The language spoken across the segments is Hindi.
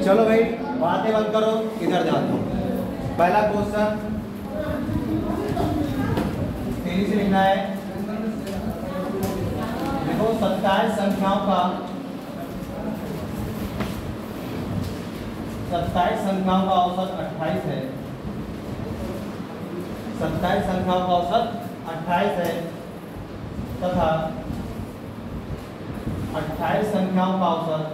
चलो भाई बातें बंद करो, इधर जाते हो। पहला क्वेश्चन तेजी से लिखना है। देखो 27 संख्याओं का 27 संख्याओं का औसत 28 है। 27 संख्याओं का औसत 28 है तथा 28 संख्याओं का औसत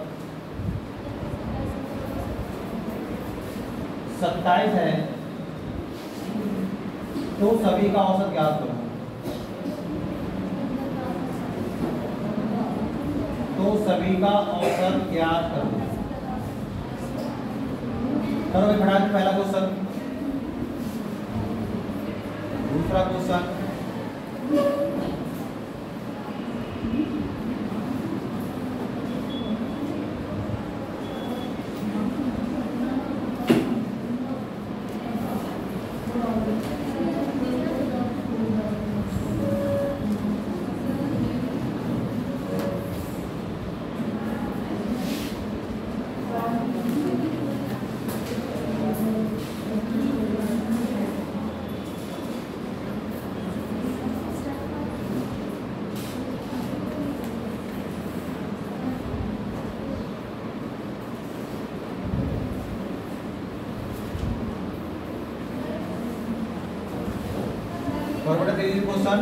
27 है, तो सभी का औसत ज्ञात करो। तो सभी का औसत ज्ञात करो। करो भाई फटाफट। पहला क्वेश्चन। दूसरा क्वेश्चन। और बड़ा तेजी क्वेश्चन।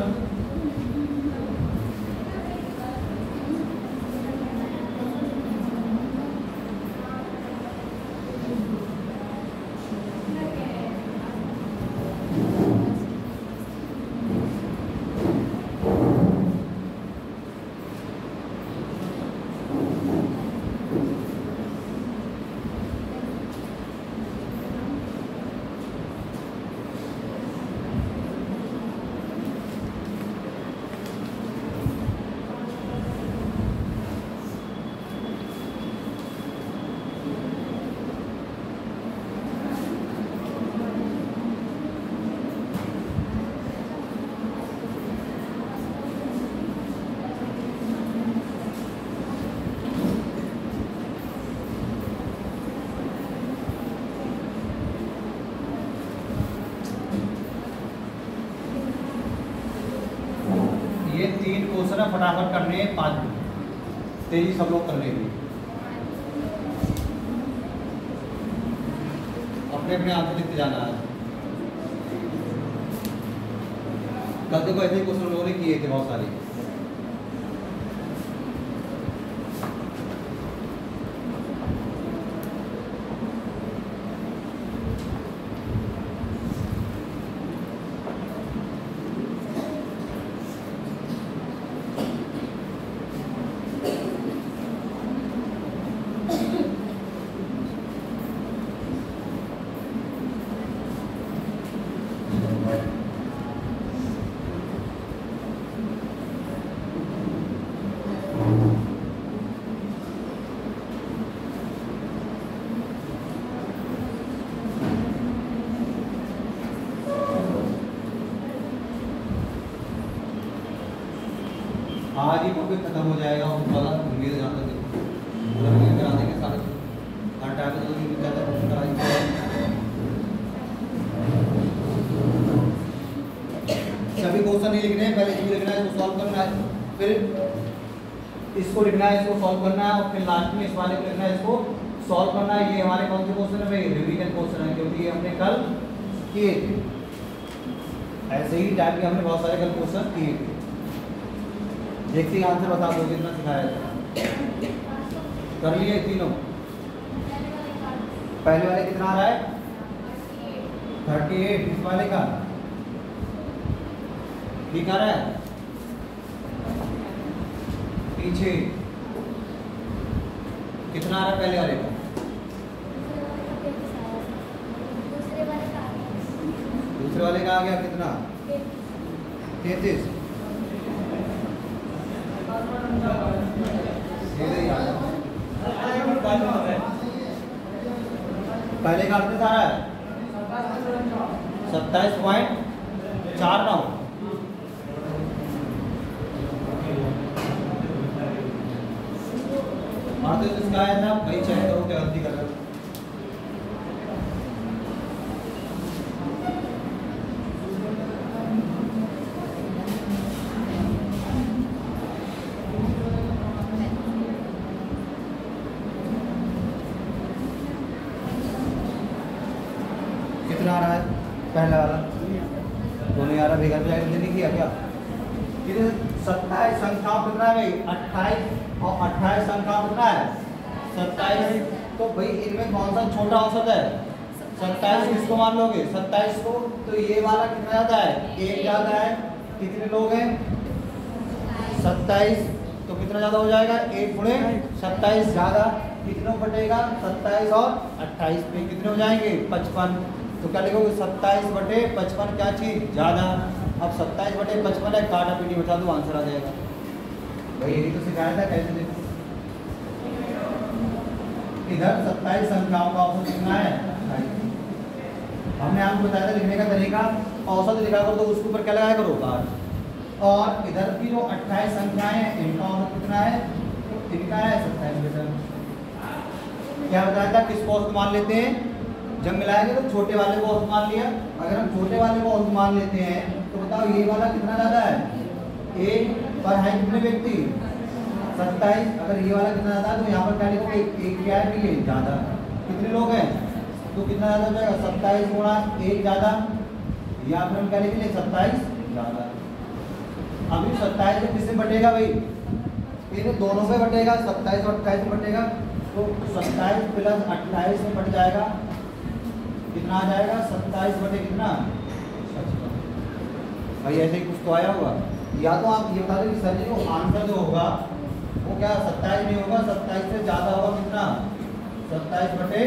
ये 3 क्वेश्चन फटाफट करने हैं, 5 मिनट तेजी सब लोग कर लेंगे। अपने अपने आंसर लिखते जाना है। कल देखो ऐसे क्वेश्चन लोगों ने किए थे बहुत सारे। आज ही टॉपिक खत्म हो जाएगा और वाला मेरे जहाँ तक पूरा क्लियर करा देंगे सारे। हर टाइम तो मिल जाता है कराएंगे। सभी क्वेश्चन नहीं लिखने हैं, पहले इसको लिखना है, इसको सॉल्व करना है, फिर इसको लिखना है, इसको सॉल्व करना है, और फिर लास्ट में इस वाले को लिखना है, इसको सॉल्व करना है। ये हमारे कौन से क्वेश्चन है भाई? रिवीजन क्वेश्चन है, क्योंकि ये हमने कल किए थे। ऐसे ही टाइप के हमने बहुत सारे कल क्वेश्चन किए थे। देखते ही आंसर बता दो कितना सिखाया था। कर लिए तीनों। पहले वाले कितना आ रहा है? 38। इस वाले का ठीक आ रहा है? पीछे कितना आ रहा है पहले वाले का? दूसरे वाले का आ गया कितना? 33। पहले का कितना आ रहा है? 27.49। और तो इसका आया था, भाई चेक करो क्या गलती कर रहे हो। कितना आ रहा है? पहला वाला तो नहीं आ रहा, बेघर पे नहीं किया क्या? कितने 27 संख्याओं कितना है भाई? 28 और 28 संख्याओं कितना है? 27। तो भाई इनमें कौन सा छोटा औसत है? 27। किसको मान लोगे? 27 को। तो ये वाला कितना ज्यादा है? 1 ज्यादा है। कितने लोग हैं? 27। तो कितना ज्यादा हो जाएगा? 1 गुणे 27 ज्यादा। कितनों बटेगा? 27 और 28 पे कितने हो जाएंगे? 55। तो क्या लिखोगे? 27 बटे 55 क्या चीज? ज्यादा। अब 27 बटे 55 है, काटा पीटी बचा दो, आंसर आ जाएगा। भाई यही तो सिखाया था, कैसे देखो। इधर 27 संख्याओं का औसत कितना है? 28। हमने आपको बताया था लिखने का तरीका, औसत लिखा करो तो उसके ऊपर क्या लगाया करो? बार। और इधर की जो 28 संख्याएं हैं इनका औसत कितना है? तो इनका है 27 मीटर। क्या बताया था? किसको औसत मान लेते हैं? जब मिलाएंगे तो छोटे वाले को औसत मान लिया। अगर हम छोटे वाले को औसत मान लेते हैं तो बताओ ये वाला कितना ज्यादा है? 1 पर है कितने व्यक्ति? 27। अगर ये वाला कितना ज्यादा है तो यहाँ पर क्या लिखोगे? 1 क्या है? ये ज्यादा। कितने लोग हैं? तो कितना ज्यादा हो जाएगा? 27 गुणा 1 ज्यादा, या फिर हम क्या लिखेंगे? 27 ज्यादा। अभी 27 में किससे बटेगा भाई? इन्हें दोनों पे बटेगा, 27 और 28 में बटेगा। तो 27 प्लस 28 में बट जाएगा, कितना आ जाएगा? 27 बटे कितना? 55। भाई ऐसे ही कुछ तो आया होगा। या तो आप ये बता दें कि सर जी वो आंसर जो होगा वो क्या 27 नहीं होगा, 27 से ज़्यादा होगा। कितना? 27 बटे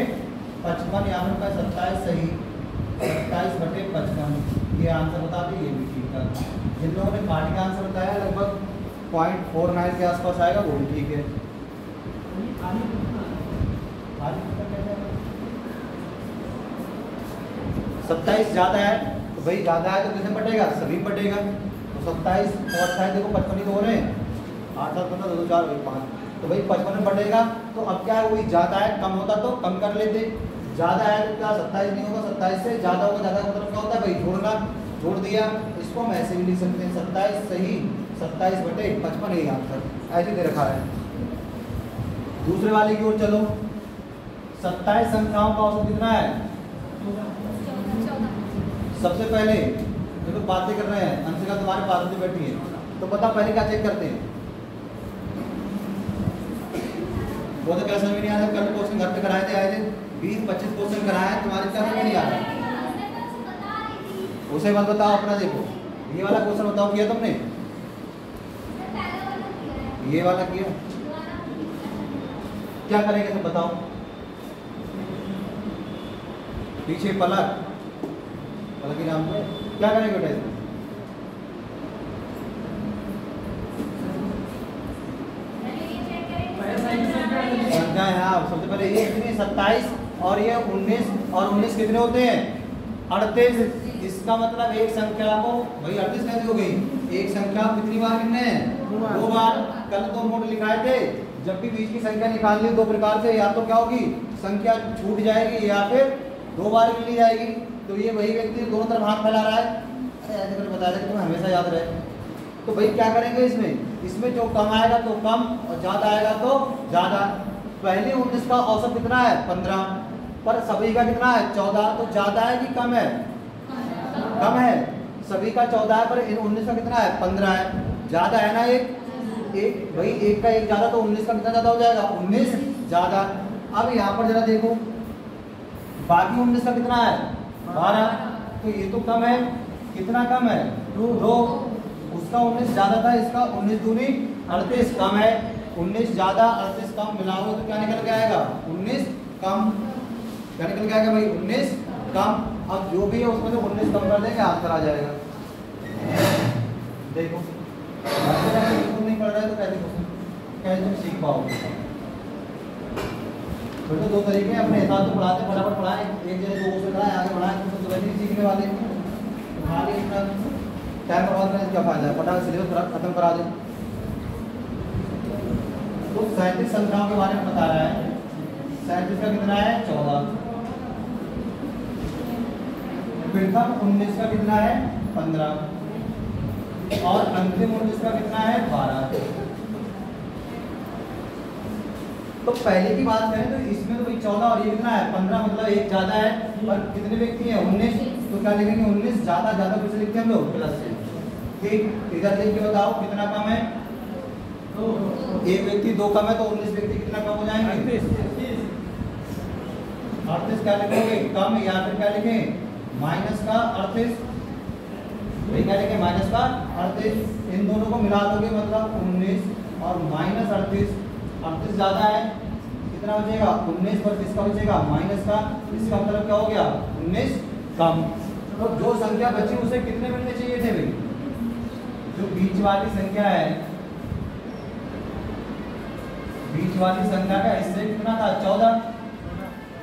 55। यहाँ पर 27 सही, 27 बटे 55 ये आंसर बता दें, ये भी ठीक था। जिन लोगों ने पार्टी का आंसर बताया लगभग 0.49 के आसपास आएगा, वो भी ठीक है। 27 ज़्यादा है तो भाई ज़्यादा है तो किसे बटेगा? सभी बटेगा। तो 27 और 28 देखो 55 ही तो हो रहे हैं, 8 7 15 2 4 5, तो भाई 55 में बढ़ेगा। तो अब क्या है? वही ज़्यादा है, कम होता तो कम कर लेते। ज़्यादा है तो क्या 27 नहीं होगा, 27 से ज़्यादा होगा। ज़्यादा का मतलब क्या होता है भाई? जोड़ना। जोड़ दिया। इसको हम ऐसे भी लिख सकते हैं 27 सही, 27 बटे 55 यही आंसर ऐसे दे रखा है। दूसरे वाले की ओर चलो। 27 संख्याओं का औसत कितना है? सबसे पहले देखो बातें कर रहे हैं, अंशिका तुम्हारे पास में बैठी है, तो पता पहले क्या चेक करते हैं? वो तो क्या समझ में नहीं आ रहा? कल क्वेश्चन घर पे कराए थे, आए थे 20-25 क्वेश्चन कराए, तुम्हारे क्या समझ में नहीं आ रहा? उसे मत बताओ, अपना देखो। ये वाला क्वेश्चन बताओ, किया तुमने? ये वाला किया? क्या करेंगे सब बताओ? पीछे पलक पलक के नाम पे क्या करेंगे बेटा? इसमें संख्या है। आप सबसे पहले ये कितनी? 27 और ये 19, और 19 कितने होते हैं? 38। इसका मतलब एक संख्या को भाई 38 कैसे हो गई? एक संख्या कितनी बार गिनने हैं? 2 बार। कल 2 मोड लिखाए थे, जब भी बीच की संख्या निकालनी हो 2 प्रकार से, या तो क्या होगी? संख्या छूट जाएगी या फिर 2 बार गिन ली जाएगी। तो ये वही व्यक्ति दोनों तरफ हाथ फैला रहा है। अरे ऐसे मैंने बताया था कि तुम्हें हमेशा याद रहे। तो भाई क्या करेंगे इसमें जो कम आएगा तो कम और ज़्यादा आएगा तो ज़्यादा। पहले 19 का औसत कितना है? 15, पर सभी का कितना है? 14। तो ज़्यादा है कि कम है? कम है। सभी का 14 है, पर इन 19 का कितना है? 15 है। ज़्यादा है ना एक भाई, एक का एक ज़्यादा, तो 19 का कितना ज़्यादा हो जाएगा? 19 ज़्यादा। अब यहाँ पर जरा देखो, बाकी 19 का कितना है? 12। तो ये तो कम है। कितना कम है? 2। उसका 19 ज़्यादा था, इसका 19 दूनी 38 कम है। 19 ज़्यादा 38 कम मिलाओगे तो क्या निकल के आएगा? 19 कम। क्या निकल के आएगा भाई? 19 कम। अब जो भी है उसमें से 19 कम कर देंगे, आंसर आ जाएगा। देखो नहीं पढ़ रहा है तो कैसे तुम सीख पाओगे? फिर तो 2 तरीके हैं, अपने हिसाब से पढ़ाते, फटाफट पढ़ाएं, एक जगह 2 क्वेश्चन कराएं, आगे बढ़ाएं, तो वैसे नहीं सीखने वाले। खाली इतना टाइम बर्बाद करने से क्या फायदा है? फटाफट सिलेबस खत्म करा दें। तो 37 संख्याओं के बारे में बता रहा है। 37 का कितना है? 14। प्रथम 19 का कितना है? 15। और अंतिम 19 का कितना है? 12। तो पहले की बात करें तो इसमें तो भाई 14 और ये कितना है 15, मतलब एक ज़्यादा है, पर कितने व्यक्ति हैं 19, तो क्या लिखेंगे 19 ज़्यादा फिर से लिखते हैं हम लोग प्लस से। ठीक, इधर लिख के बताओ कितना कम है, एक व्यक्ति 2 कम है, तो 19 व्यक्ति कितना कम हो जाएंगे 38। क्या लिखोगे कम, या फिर क्या लिखें माइनस का 38, भाई क्या लिखें माइनस का 38, इन दोनों को मिला दोगे मतलब 19 और माइनस 38 ज़्यादा है, कितना बचेगा 19 पर किसका बचेगा माइनस का, इसका मतलब क्या हो गया 19 कम। तो जो संख्या बची उसे कितने मिलने चाहिए थे भाई, जो बीच वाली संख्या है, बीच वाली संख्या का इससे कितना था 14,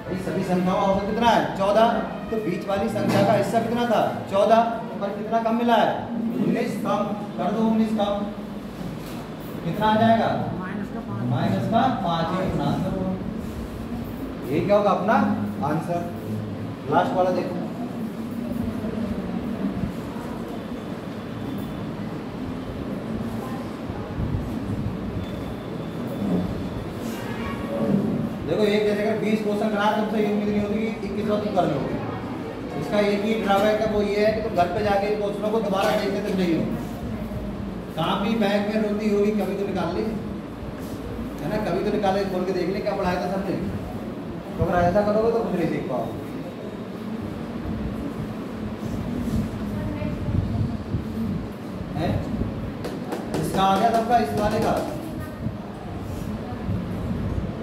भाई सभी संख्याओं का औसत कितना है 14, तो बीच वाली संख्या का हिस्सा कितना था 14, पर कितना कम मिला है 19 कम, कर दो 19 कम, कितना आ जाएगा माइनस का 5, ये अपना आंसर होगा, ये क्या होगा अपना आंसर। लास्ट वाला देखो, देखो एक जैसे अगर 20 क्वेश्चन करा तो तुमसे ये उम्मीद नहीं होगी कि 21वां तुम कर लोगे। इसका एक ही ड्रॉबैक है, वो ये है कि तुम घर पे जाके क्वेश्चनों को दोबारा देखते तो नहीं हो, कॉपी बैग में रोती होगी कभी तो निकाल ली है ना, कभी तो निकाले खोल के देख ले क्या पढ़ाया था सर ने, तो अगर ऐसा करोगे तो कुछ नहीं देख पाओगे। इसका आ गया सबका, इस वाले का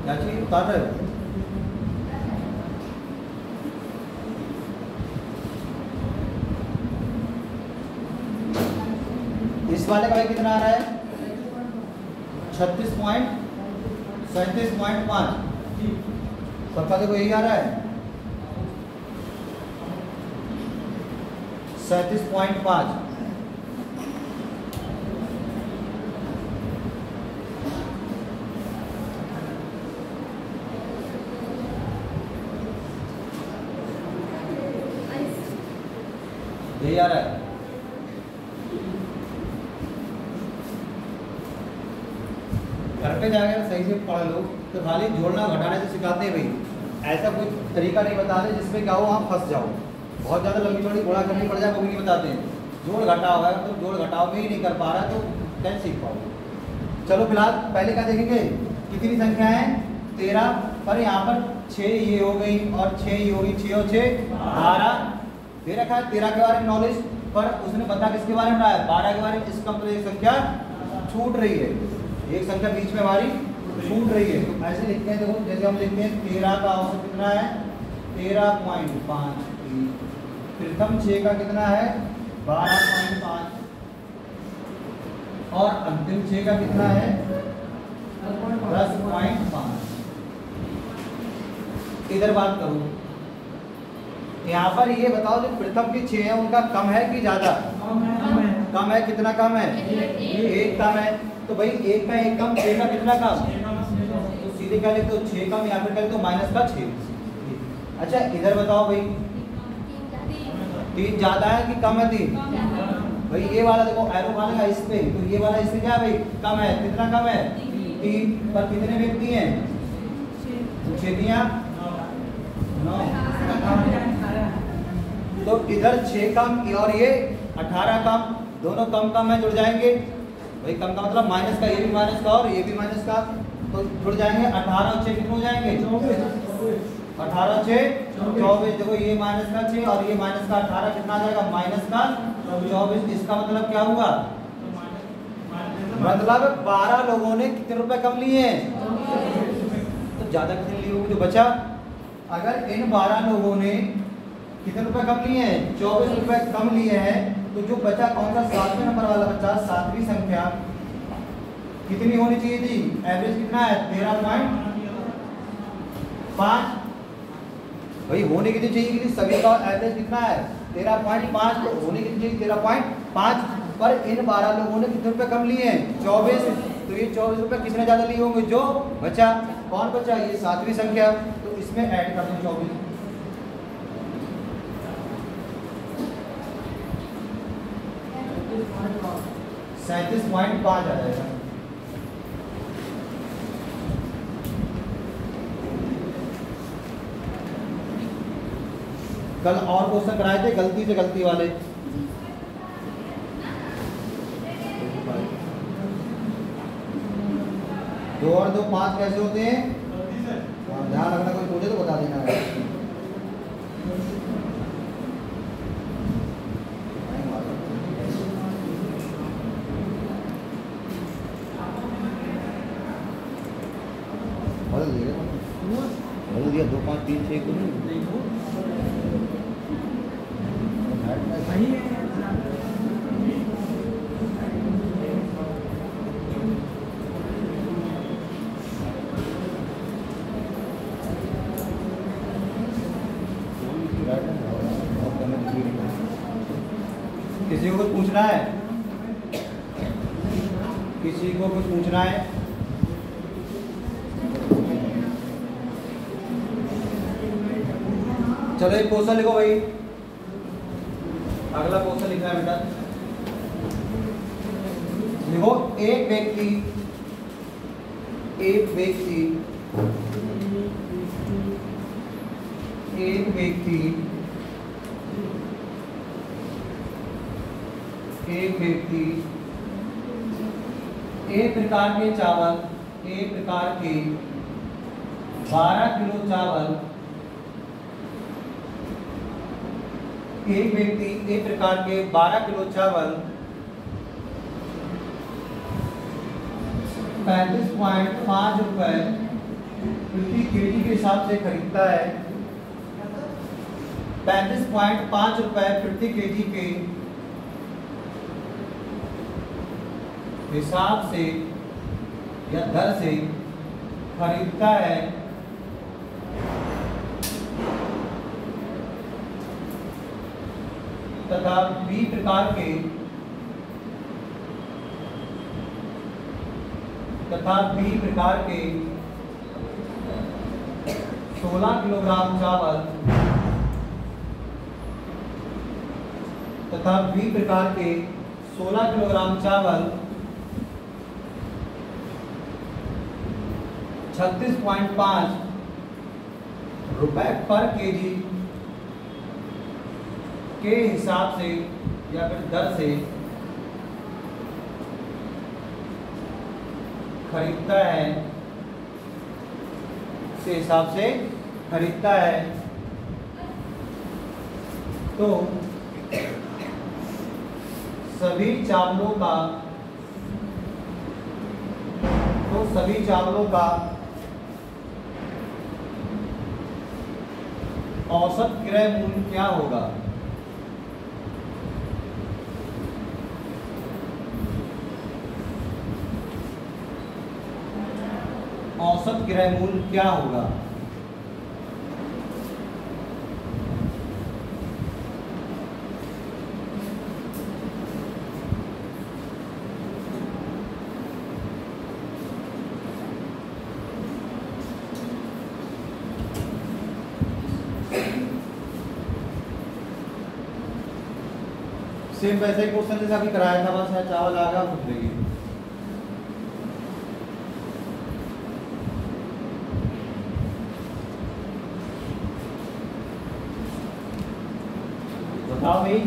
क्या चीज उतार रहे हो, इस वाले का भाई कितना आ रहा है 36.37.5, सबका देखो यही आ रहा है 37.5। यही आ रहा है, घर पे जाकर सही से पढ़ लो, तो खाली जोड़ना घटाने से सिखाते हैं भाई, ऐसा कोई तरीका नहीं बताते जिसमें क्या हो आप फंस जाओ, बहुत ज़्यादा लंबी चौड़ी गुणा करनी पड़ जाए वो भी नहीं बताते हैं। जोड़ घटाओ है तो जोड़ घटाओ में ही नहीं कर पा रहा तो कैसे सीख पाओगे। चलो फिलहाल पहले क्या देखेंगे, कितनी संख्या है 13, पर यहाँ पर 6 ये हो गई और 6 ये हो गई, 6 और 6 12 दे रखा है 13 के बारे में नॉलेज, पर उसने बता किसके बारे में रहा है 12 के बारे में, इसका मतलब एक संख्या छूट रही है, एक संख्या बीच में हमारी छूट रही है। तो ऐसे लिखते हैं, देखो जैसे हम लिखते हैं 13 का औसत कितना है 13.5, प्रथम 6 का कितना है 12.5 और अंतिम 6 का कितना है 10.5। इधर बात करूं, यहाँ पर ये बताओ जो प्रथम के 6 है उनका कम है कि ज्यादा, कम है, कितना कम है 1 कम है, तो भाई 1 का 1 कम, 6 का कितना कम, तो सीधे क्या लिखते हो 6 कम, या फिर क्या लिखते हो माइनस का 6। अच्छा इधर बताओ भाई 3 ज्यादा है कि कम है 3, भाई ये वाला देखो एरो वाले का इस पे, तो ये वाला इससे क्या है भाई कम है, कितना कम है 3, पर कितने व्यक्ति हैं 6 दिया 9, तो इधर 6 कम और ये 18 कम, दोनों कम कम है जुड़ जाएंगे भाई, कम का मतलब माइनस का, ये भी माइनस का और ये भी माइनस का, तो जुड़ जाएंगे 18 और 6 कितने हो जाएंगे 18 और 6 24। देखो ये माइनस का 6 और ये माइनस का 18 कितना आ जाएगा माइनस का 24। इसका मतलब क्या हुआ, मतलब 12 लोगों ने कितने रुपए कम लिए हैं, तो ज्यादा कितने लिए होंगे जो बचा, अगर इन 12 लोगों ने कितने रुपए कम लिए हैं 24 रुपए कम लिए हैं, तो जो बचा कौन सा 7वें नंबर वाला बचा, 7वीं संख्या कितनी होनी चाहिए थी, एवरेज कितना है 13.5, भाई होने कितनी चाहिए कि सभी का एवरेज कितना है 13.5, तो होने कितनी चाहिए 13.5, पर इन 12 लोगों ने कितने रुपए कम लिए हैं 24, तो ये 24 रुपए किसने ज्यादा लिए होंगे, जो बचा, कौन बचा ये 7वीं संख्या, तो इसमें ऐड कर दो 24, 37.5 आ जाएगा। कल और क्वेश्चन कराए थे गलती से गलती वाले। दो और दो 5 कैसे होते हैं? ध्यान रखना, कोई पूछे तो बता देना है। बदल दिया 2 5 3 6 को नहीं सही है। किसी को कुछ पूछना है? किसी को कुछ पूछना है? चलो एक क्वेश्चन लिखो भाई। अगला क्वेश्चन लिखना है बेटा। लिखो एक व्यक्ति एक व्यक्ति एक प्रकार के 12 किलो चावल, एक व्यक्ति एक प्रकार के 12 किलो चावल 35.5 रुपए प्रति केजी के हिसाब से खरीदता है। 35.5 रुपए प्रति केजी के हिसाब से या दर से खरीदता है, तथा बी प्रकार के 16 किलोग्राम चावल तथा बी प्रकार के 16 किलोग्राम चावल 36.5 रुपए पर केजी के हिसाब से या फिर दर से खरीदता है, से हिसाब से खरीदता है। तो सभी चावलों का औसत क्रय मूल्य क्या होगा? औसत क्रय मूल्य क्या होगा? सेम वैसे ही क्वेश्चन जैसा अभी कराया था, बस चावल आ गया पूछ लेंगे। बताओ भाई।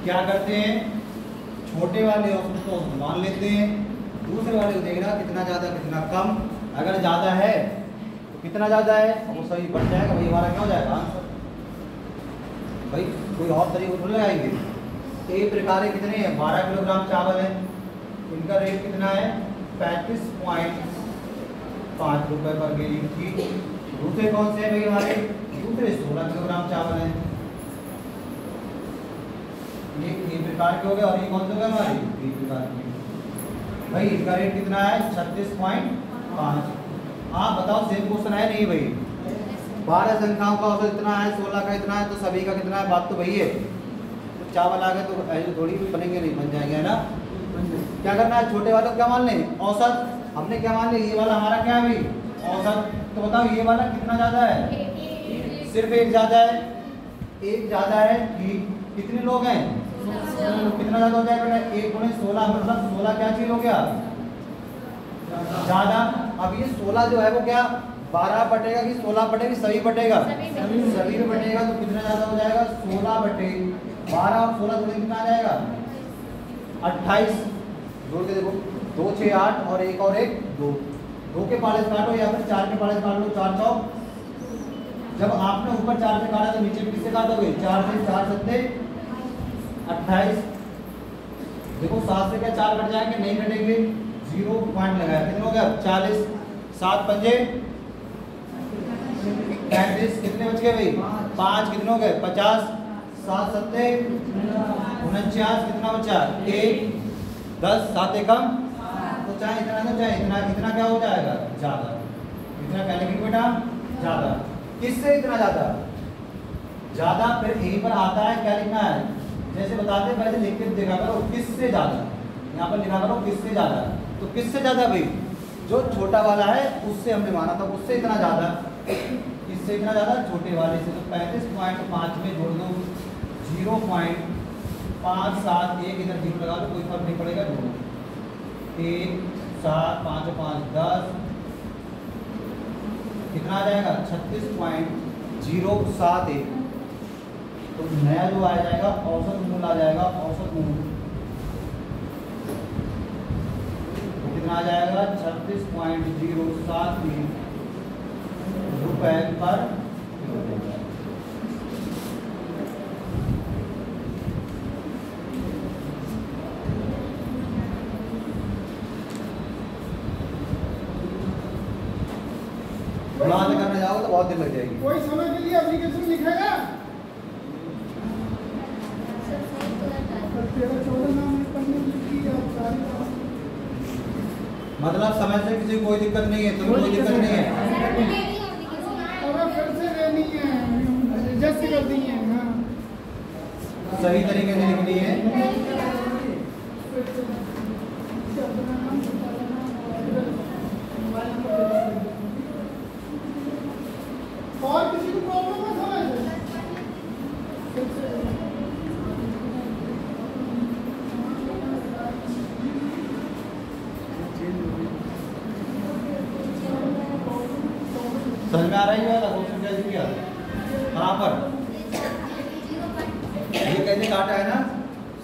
क्या करते हैं, छोटे वाले औसत को मान लेते हैं, दूसरे वाले को देखना कितना ज़्यादा कितना कम। अगर ज़्यादा है तो कितना ज़्यादा है वो सही बढ़ जाएगा भाई, हमारा क्या हो जाएगा आंसर। भाई कोई और तरीके थोड़ी लगाएंगे। एक प्रकार के कितने हैं? 12 किलोग्राम चावल है, इनका रेट कितना है? 35.5 रुपये पर केजी। ठीक, दूसरे कौन से हैं भाई हमारे? दूसरे 16 किलोग्राम चावल है। ये प्रकार के हो गए और ये कौन से हो गए हमारे? बी प्रकार के। भाई इनका रेट कितना है? 36.5। आप बताओ सेम क्वेश्चन है नहीं भाई? 12 संख्याओं का औसत इतना है, 16 का इतना है, तो सभी का कितना है? बात तो वही है। तो चावल आ गए तो ऐसे थोड़ी भी बनेंगे, नहीं बन जाएंगे, है ना? क्या करना है? छोटे वालों को क्या मान लें? औसत। हमने क्या मान लिया? ये वाला हमारा क्या है भाई? औसत। तो बताओ ये वाला कितना ज्यादा है? सिर्फ एक ज्यादा है, एक ज्यादा है। कितने लोग हैं? कितना ज्यादा हो जाएगा बेटा? 1 गुणे 16 मतलब 16 क्या चीज हो गया? ज्यादा। अब ये 16 जो है वो क्या 12 बटेगा कि 16 बटेगा? सभी बटेगा, सभी में बटेगा। तो कितना ज्यादा हो जाएगा? 16 बटे 12 और 16 जोड़ कितना आ जाएगा? 28। जोड़ के देखो 2 6 8 और 1 और 1 2। 2 के पाले काटो या फिर 4 के पाले काट लो। 4 चौक, जब आपने ऊपर 4 से काटा तो नीचे भी किससे काटोगे? 4 से। 4 सत्ते 28। देखो 7 से क्या 4 कट जाएंगे? नहीं कटेंगे, 0 पॉइंट लगाया। कितना हो गया? 40। 7 पंजे 35। कितने बच गए भाई? 5। कितने हो गए? 50। 7 सत्ते 49। कितना बचा? 1 10। 7 एकम, तो चाहे इतना तो चाहे इतना, इतना क्या हो जाएगा? ज्यादा। इतना क्या लिखेंगे बेटा? ज्यादा। किससे इतना ज्यादा? ज्यादा। फिर यहीं पर आता है क्या लिखना है? जैसे बताते हैं पहले लिख के देखा करो किससे ज्यादा। यहाँ पर लिखा करो किससे ज्यादा। तो किससे ज्यादा भाई? जो छोटा वाला है उससे हमने माना था, उससे इतना ज्यादा। किससे इतना ज्यादा? छोटे वाले से। तो 35.5 में जोड़ दो 0.57। एक इधर 0 लगा लो, कोई फर्क नहीं पड़ेगा। जोड़ो 1 7 5 और 5 10। कितना आ जाएगा? 36.071। तो नया जो आ जाएगा औसत मूल्य आ जाएगा। औसत मूल्य तो कितना आ जाएगा? 36.073 रुपए पर किलोमीटर। बुलाने करने जाओ तो बहुत दिन लग जाएगी। कोई समय के लिए एप्लीकेशन लिखेगा? 13-14 नाम पढ़ने की मतलब समय से किसी कोई दिक्कत नहीं है? तुम्हें कोई दिक्कत नहीं है? अगर फिर से लेनी है, एडजस्ट कर दी है। हाँ, सही तरीके से लिखनी है। और किसी को प्रॉब्लम है समझ? समझ में आ रहा है? ये वाला क्वेश्चन कैसे किया? कहाँ पर ये कैसे काटा है ना?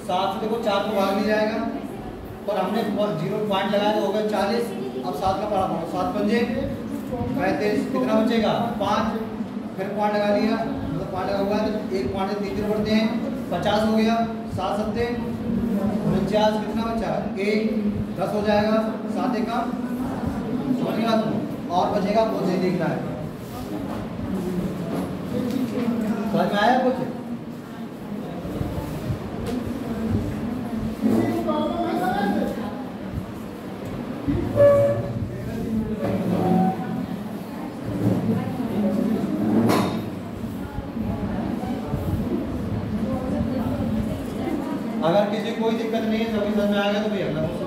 7 से देखो 4 को भाग नहीं जाएगा और हमने 0 पॉइंट लगाया तो हो गया 40। अब 7 का पढ़ा पाओ। 7 पंजे 35। कितना बचेगा? 5। फिर पॉइंट लगा लिया, मतलब पॉइंट लगा हुआ है तो 1 पॉइंट से 3 दिन बढ़ते हैं 50 हो गया। 7 सत्ते 49। कितना बचा? 1 10 हो जाएगा। 7 एकम, समझ गया तुम? और बचेगा वो नहीं देखना है। समझ में आया कुछ? अगर किसी कोई दिक्कत नहीं है, सभी समझ में आ गया तो भाई अगला क्वेश्चन।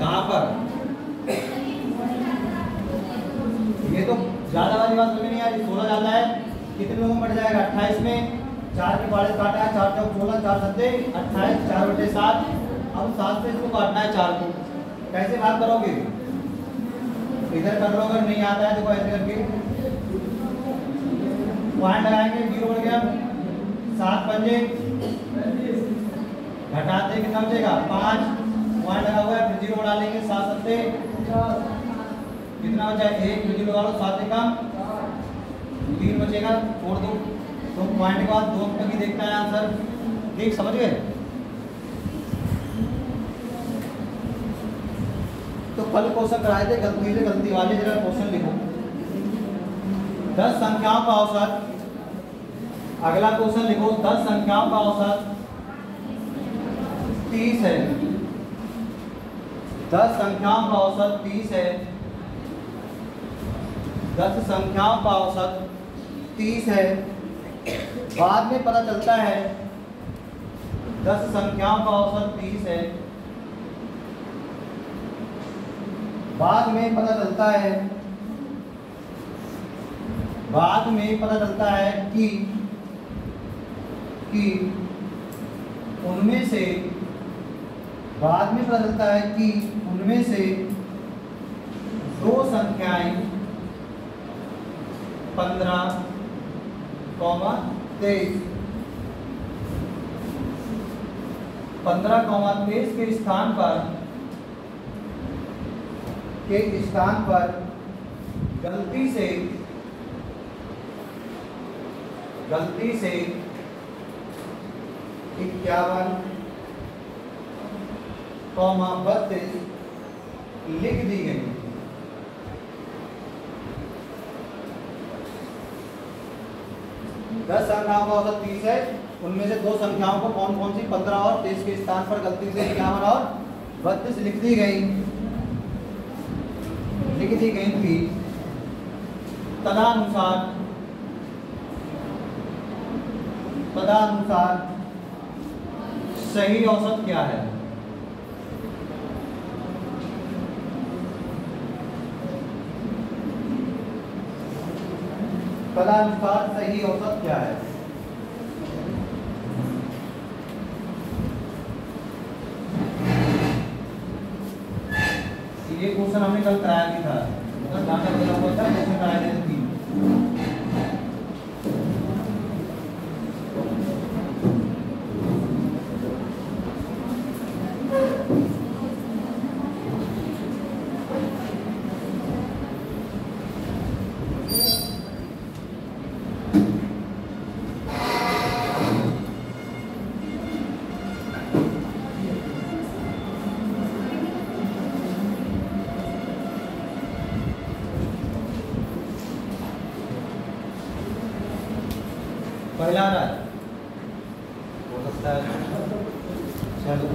कहाँ पर? ये तो ज्यादा वाली बात समझ नहीं आ रही। 16 ज्यादा है, कितने लोगों में बढ़ जाएगा? 28 में 4 के पाले काटा है। 4 चौक 16, 4 सत्ते 28, 4/7। अब 7 से इसको काटना है 4 को। कैसे भाग करोगे? इधर कर लो, अगर नहीं आता है देखो ऐसे करके पॉइंट लगाएंगे। 0 बढ़ गया। 7 पंजे घटाते कितना बचेगा? 5। पॉइंट लगा हुआ है, फिर 0 बढ़ा लेंगे। 7 सत्ते कितना बचा? 1। फिर 0 लगा लो। 7 एकम 3 बचेगा। छोड़ दो। तो पॉइंट के बाद 2 तक ही देखना है आंसर। ठीक समझ गए? तो कल क्वेश्चन कराए थे गलती से गलती वाले, जरा क्वेश्चन लिखो। 10 संख्याओं का औसत। अगला क्वेश्चन लिखो। 10 संख्याओं का औसत 30 है। 10 संख्याओं का औसत 30 है। 10 संख्याओं का औसत 30 है। बाद में पता चलता है 10 संख्याओं का औसत 30 है। बाद में पता चलता है कि उनमें से 2 संख्याएं 15, 23 के स्थान पर गलती से 51, 32 लिख दी गई। दस संख्याओं का औसत 30 है, उनमें से 2 संख्याओं को कौन सी 15 और 23 के स्थान पर गलती से 51 और 32 लिख दी गई थी। तदनुसार सही औसत क्या है? तदनुसार सही औसत क्या है? ये क्वेश्चन हमने कल कराया भी था, जैसे कराया था 3। पहला रहा हो सकता है। चलो,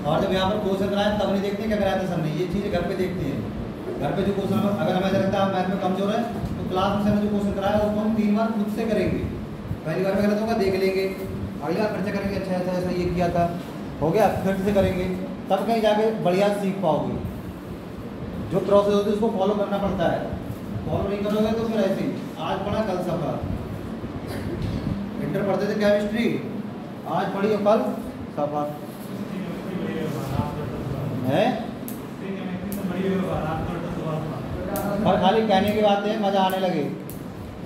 और जब यहाँ पर क्वेश्चन कराए तब नहीं देखते क्या कराया था सर ने, ये चीज़ घर पे देखते हैं। घर पे जो क्वेश्चन अगर हमें लगता है मैथ में कमजोर है तो क्लास में सर ने जो क्वेश्चन कराया उसको हम 3 बार खुद से करेंगे। पहली बार में गलत होगा देख लेंगे, अगली बार फिर से करेंगे, अच्छा ऐसा ऐसा ये किया था, हो गया, फिर से करेंगे, तब कहीं जाके बढ़िया सीख पाओगे। जो प्रोसेस होती है उसको फॉलो करना पड़ता है, फॉलो नहीं करोगे तो फिर ऐसे ही आज पढ़ा कल सफा। इंटर पढ़ते थे केमिस्ट्री, आज पढ़ी और कल सफा है। और खाली कहने की बात है, मजा आने लगे।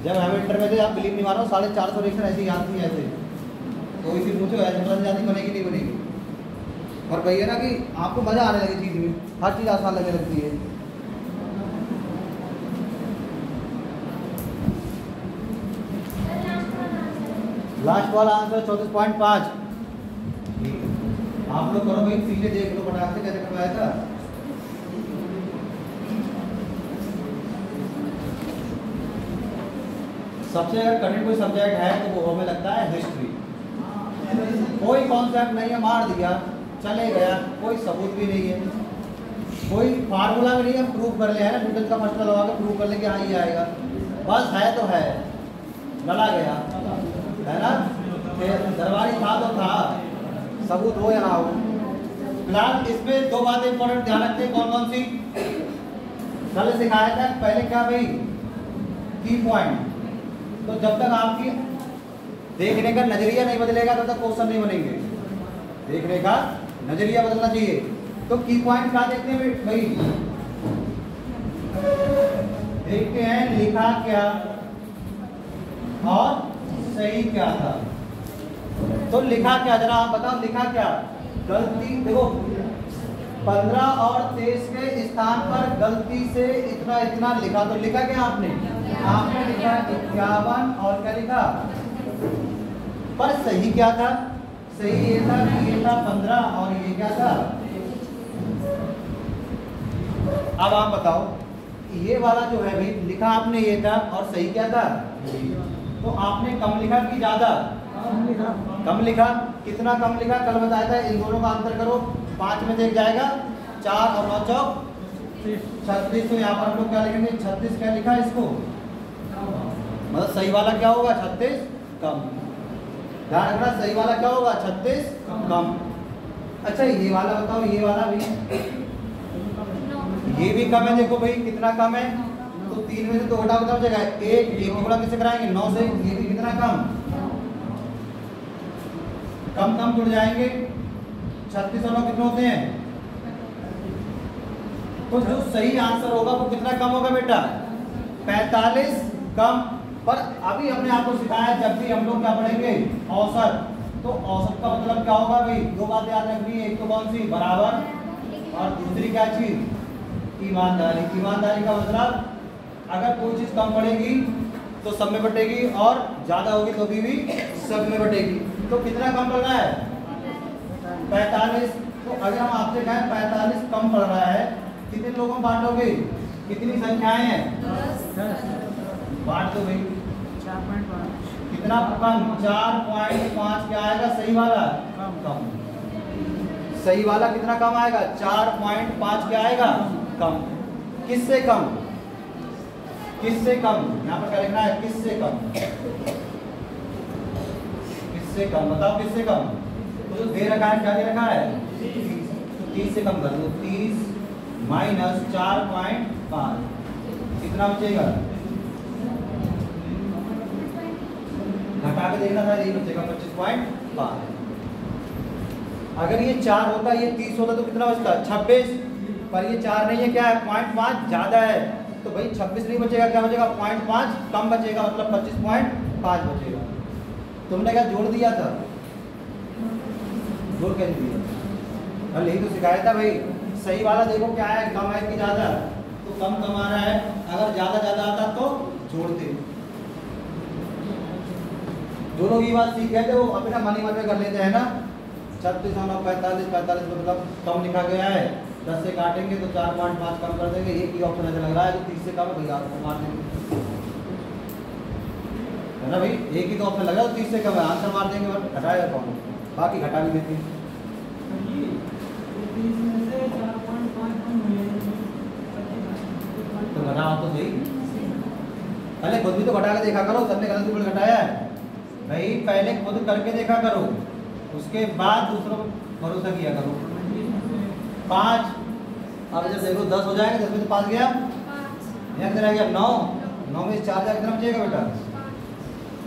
जब हम इंटर में थे, आप बिलीव नहीं मानो, 450 रिएक्शन ऐसे याद थी ऐसे, कोई सी पूछो ऐसे समझ जाती बनेगी नहीं बनेगी। और वही है ना कि आपको मजा आने लगे चीज़ में, हर चीज़ आसान लगने लगती है। लास्ट वाला आंसर 34.5। आप लोग करो भाई, पीछे देख लो फटाक से कैसे करवाया था। सबसे अगर कठिन कोई सब्जेक्ट है तो वो हमें लगता है हिस्ट्री। कोई कॉन्सेप्ट नहीं है, मार दिया चले गया, कोई सबूत भी नहीं है, कोई फार्मूला भी नहीं है, हम प्रूव कर ले है ना, न्यूटन का फर्स्ट लगा के प्रूव कर ले कि हाँ ये आएगा, बस है तो है, लड़ा गया है ना। दरबारी था तो था, सबूत हो या ना हो। फिलहाल इसमें 2 बातें इंपॉर्टेंट ध्यान रखते हैं। कौन कौन सी? कल सिखाया था पहले क्या भाई, की पॉइंट। तो जब तक आपकी देखने का नजरिया नहीं बदलेगा तब तक क्वेश्चन नहीं बनेंगे। देखने का नजरिया बदलना चाहिए। तो की पॉइंट क्या देखते हैं भाई? देखते हैं लिखा क्या और सही क्या था। तो लिखा क्या, जरा आप बताओ लिखा क्या? गलती देखो, 15 और 23 के स्थान पर गलती से इतना इतना लिखा, तो लिखा क्या आपने? आपने लिखा 51 और क्या लिखा? पर सही क्या था? सही ये था कि ये था 15 और ये क्या था? अब आप बताओ, ये वाला जो है भाई लिखा आपने ये था और सही क्या था? तो आपने कम लिखा कि ज्यादा? कम लिखा। कितना कम लिखा कल बताया था, इन दोनों का अंतर करो, 5 में से एक जाएगा, 4 और 9 चौक 36। तो यहाँ पर हम लोग क्या लिखेंगे? 36 क्या लिखा इसको, मतलब सही वाला क्या होगा? 36 कम। ध्यान रखना सही वाला क्या होगा 36 कम। अच्छा ये वाला बताओ, ये वाला भी, ये भी कम है। देखो भाई कितना कम है, तो 3 में से 2 घटाओ कितना बचेगा 1। एक गुणा किससे कराएंगे 9 से, ये भी कितना कम, कम कम जुड़ जाएंगे। 36 और 9 कितने होते हैं, तो जो सही आंसर होगा वो कितना कम होगा बेटा 45 कम। पर अभी हमने आपको सिखाया जब भी हम लोग क्या पढ़ेंगे औसत, तो औसत का मतलब क्या होगा भाई, 2 बात याद रखनी है। एक तो कौन सी बराबर, और दूसरी क्या चीज ईमानदारी। ईमानदारी का मतलब अगर कोई चीज कम पड़ेगी तो सब में बटेगी, और ज्यादा होगी तो भी सब में बटेगी। तो कितना कम पड़ रहा है 45। तो अगर हम आपसे कहें 45 कम पड़ रहा है, कितने लोगों में बांटोगे, कितनी संख्याएं हैं, बांट दो भाई। 4.5 कितना कम 4.5 क्या आएगा सही वाला कम। सही वाला कितना कम आएगा 4.5 क्या आएगा कम। किससे कम, किससे कम, यहाँ पर क्या लिखना है किससे कम, किससे कम बताओ किससे कम। तो जो दे रखा है क्या दे रखा है 30, तो 30 से कम कर दो। 30 माइनस 4.5 कितना बचेगा, घटा के देखना था, यही बचेगा 25.5। अगर ये 4 होता, ये 30 होता तो कितना बचता 26, पर ये 4 नहीं है, क्या है 0.5 ज्यादा है, तो भाई 26 नहीं बचेगा, क्या बचेगा 0.5 कम बचेगा, मतलब 25.5 बचेगा। तुमने क्या जोड़ दिया था, जोड़ कैसे दिया, और यही तो सिखाया था भाई। सही वाला देखो क्या है कम है कि ज्यादा, तो कम कम आ रहा है, अगर ज्यादा ज्यादा आता तो जोड़ते। जो लोग ये बात सीख गए थे वो अपना मनी मन में कर लेते हैं ना। 36 और 45 45 मतलब कम लिखा गया है, 10 से काटेंगे तो 4.5 कम कर देंगे। एक ही ऑप्शन ऐसा लग रहा है तो 30 से कम है भैया आपको मार देंगे, है ना भाई, एक ही तो ऑप्शन लग रहा है तो 30 से कम है, आंसर मार देंगे और घटाएगा कौन, बाकी घटा भी देते हैं। तो घटाओ तो सही, पहले खुद भी तो घटा के देखा करो, सबने गलत भी घटाया है भाई, पहले खुद करके देखा करो, उसके बाद दूसरों पर भरोसा किया करो। 5, अब जब देखो 10 हो जाएंगे, 10 में से 5 गया, यहाँ कितना रह गया 9, 9 में 4 जाए कितना बचेगा बेटा,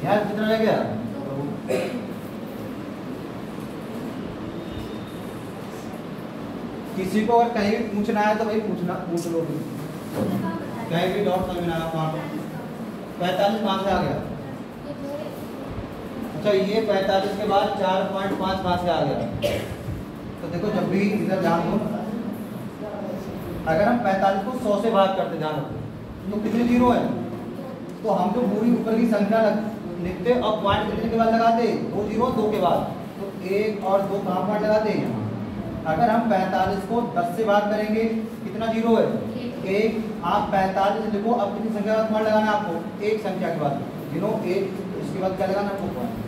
यहाँ कितना रह गया। किसी को अगर कहीं भी पूछना है तो भाई पूछ लो, कहीं भी डॉट समझ में आया वहाँ पर 45 कहाँ से आ गया। अच्छा ये 45 के बाद 4.5 कहाँ से आ गया। तो देखो जब भी इधर ध्यान दो, अगर हम 45 को 100 से भाग करते ध्यान रखो तो कितने जीरो है, तो हम तो पूरी ऊपर की संख्या लिखते और पॉइंट कितने के बाद लगाते 2 जीरो 2 के बाद, तो 1 और 2 कहाँ पॉइंट लगाते हैं। अगर हम 45 को 10 से भाग करेंगे कितना जीरो है 1, आप 45 लिखो, अब कितनी संख्या के बाद पॉइंट लगाना है आपको, एक संख्या के बाद गिनो 1, उसके बाद क्या लगाना है 2 पॉइंट।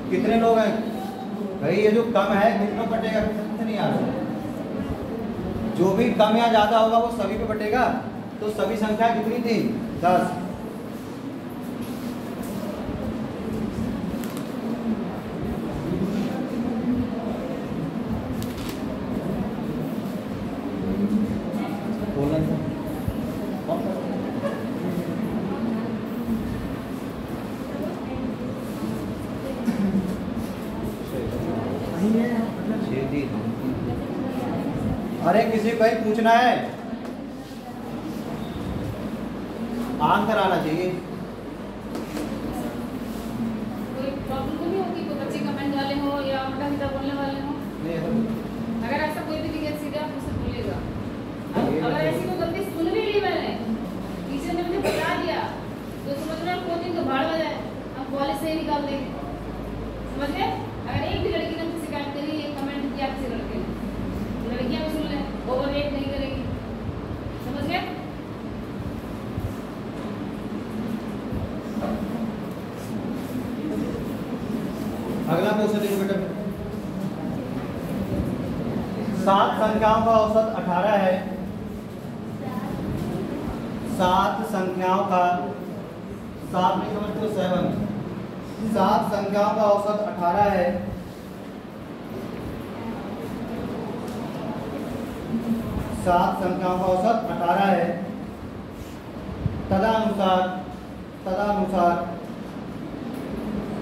कितने लोग हैं भाई, ये जो कम है कितनों बटेगा, कितने नहीं आ रहा, जो भी कम या ज्यादा होगा वो सभी पे बटेगा। तो सभी संख्या कितनी थी 10। अरे किसी को ही पूछना है, आंसर आना चाहिए। कोई प्रॉब्लम तो नहीं होगी, कोई बच्चे कमेंट वाले हो या उल्टा सीधा बोलने वाले हो, अगर ऐसा कोई भी दिक्कत सीधे आप मुझसे बोलिएगा। अगर ऐसी कोई गलती सुन भी ली मैंने, टीचर ने मुझे बता दिया, तो समझ रहे हैं कोचिंग तो भाड़ बजाए, हम कॉलेज से ही निकाल देंगे, समझ गए। अगर एक भी लड़की ने मुझसे शिकायत करी, एक कमेंट किया किसी लड़के ने, लड़कियां भी सुन लें, ओवररेट नहीं करेगी, समझ गए। अगला क्वेश्चन देखो बेटा, 7 संख्याओं का औसत 18 है। 7 संख्याओं का 7 नहीं समझते तो 7। 7 संख्याओं का औसत 18 है। 7 संख्याओं का औसत 18 है। तदनुसार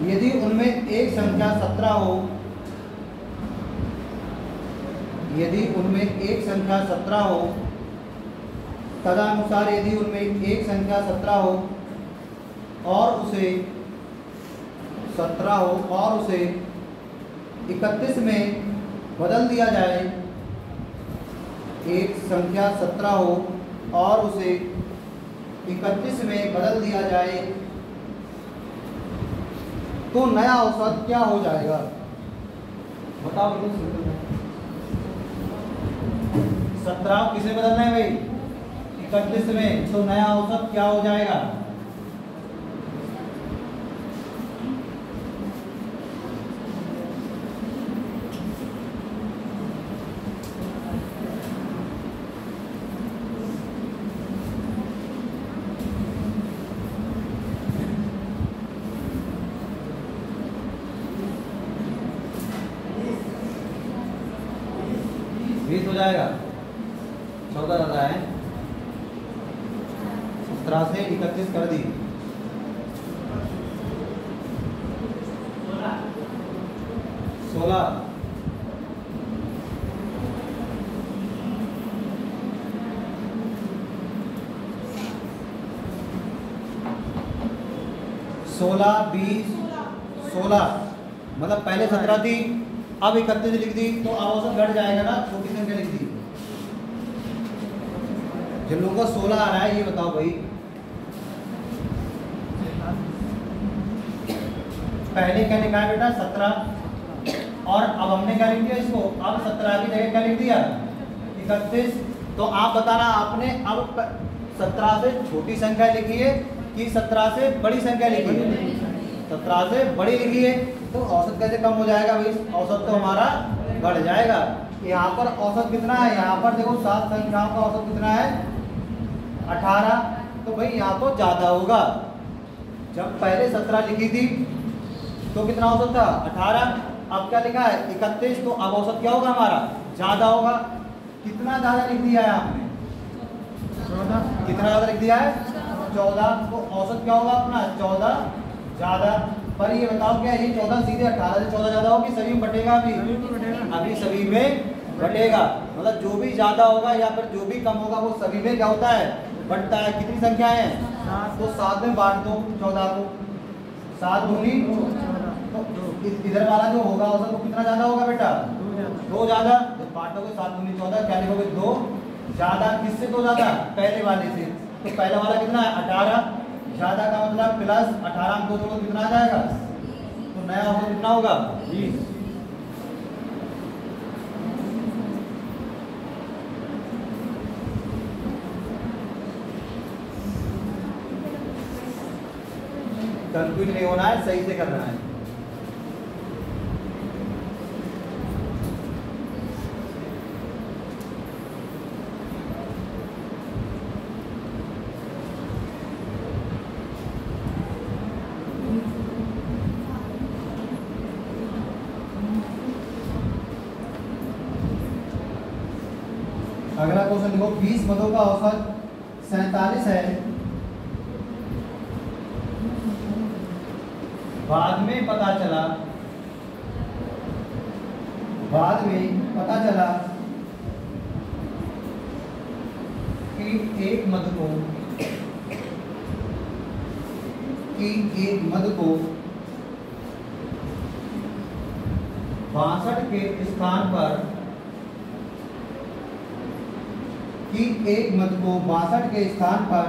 यदि उनमें एक संख्या 17 हो, यदि उनमें एक संख्या 17 हो, तदनुसार यदि उनमें एक संख्या 17 हो और उसे 31 में बदल दिया जाए, एक संख्या 17 हो और उसे 31 में बदल दिया जाए तो नया औसत क्या हो जाएगा? बताओ। 17 किसे बदलना है भाई? 31 में, तो नया औसत क्या हो जाएगा? हो जाएगा 14 रहता है, 17 से 31 कर दी, 16 16 20 16 मतलब पहले 17 थी, अब 31 लिख दी तो अब औसत घट जाएगा ना, छोटी संख्या लिख दी। जिन लोगों का 16 आ रहा है ये बताओ भाई, पहले क्या लिखा है बेटा? 17, और अब हमने क्या लिख दिया इसको? अब 17 की जगह क्या लिख दिया? 31। तो आप बताना आपने अब 17 से छोटी संख्या लिखी है कि 17 से बड़ी संख्या लिखी है? 17 से बड़ी लिखी है, तो औसत कैसे कम हो जाएगा भाई? औसत तो हमारा बढ़ जाएगा। यहाँ पर औसत कितना है? यहाँ पर देखो 7 संख्याओं का औसत कितना है? 18। तो भाई यहाँ तो ज़्यादा होगा। जब पहले 17 लिखी थी तो कितना औसत था? 18। अब क्या लिखा है? 31। तो अब औसत क्या होगा हमारा? ज़्यादा होगा। कितना ज़्यादा लिख दिया है आपने? 14। कितना ज़्यादा लिख दिया है? 14। तो औसत क्या होगा अपना? 14 ज़्यादा। पर ये बताओ क्या ये 14 सीधे 18 से 14 ज़्यादा होगी? सभी में बटेगा अभी सभी में बटेगा। मतलब जो भी ज़्यादा होगा या फिर जो भी कम होगा वो सभी में क्या होता है? बढ़ता है। कितनी संख्या है? तो 7 में बांट दो 14 को, 7 दूनी। तो इधर वाला जो होगा औसत वो कितना ज़्यादा होगा बेटा? 2 ज़्यादा। तो बांटोगे 7 दूनी 14, क्या लिखोगे? 2 ज़्यादा। किससे 2 ज़्यादा? पहले वाले से। तो पहला वाला कितना है? 18 ज़्यादा का मतलब प्लस 18 में 2 जोड़ो कितना आ जाएगा? तो नया औसत कितना होगा? 20। कंफ्यूज नहीं होना है, सही से करना है। अगला क्वेश्चन देखो, 20 पदों का औसत 47 है। बाद में पता चला कि एक मद को 62 के स्थान पर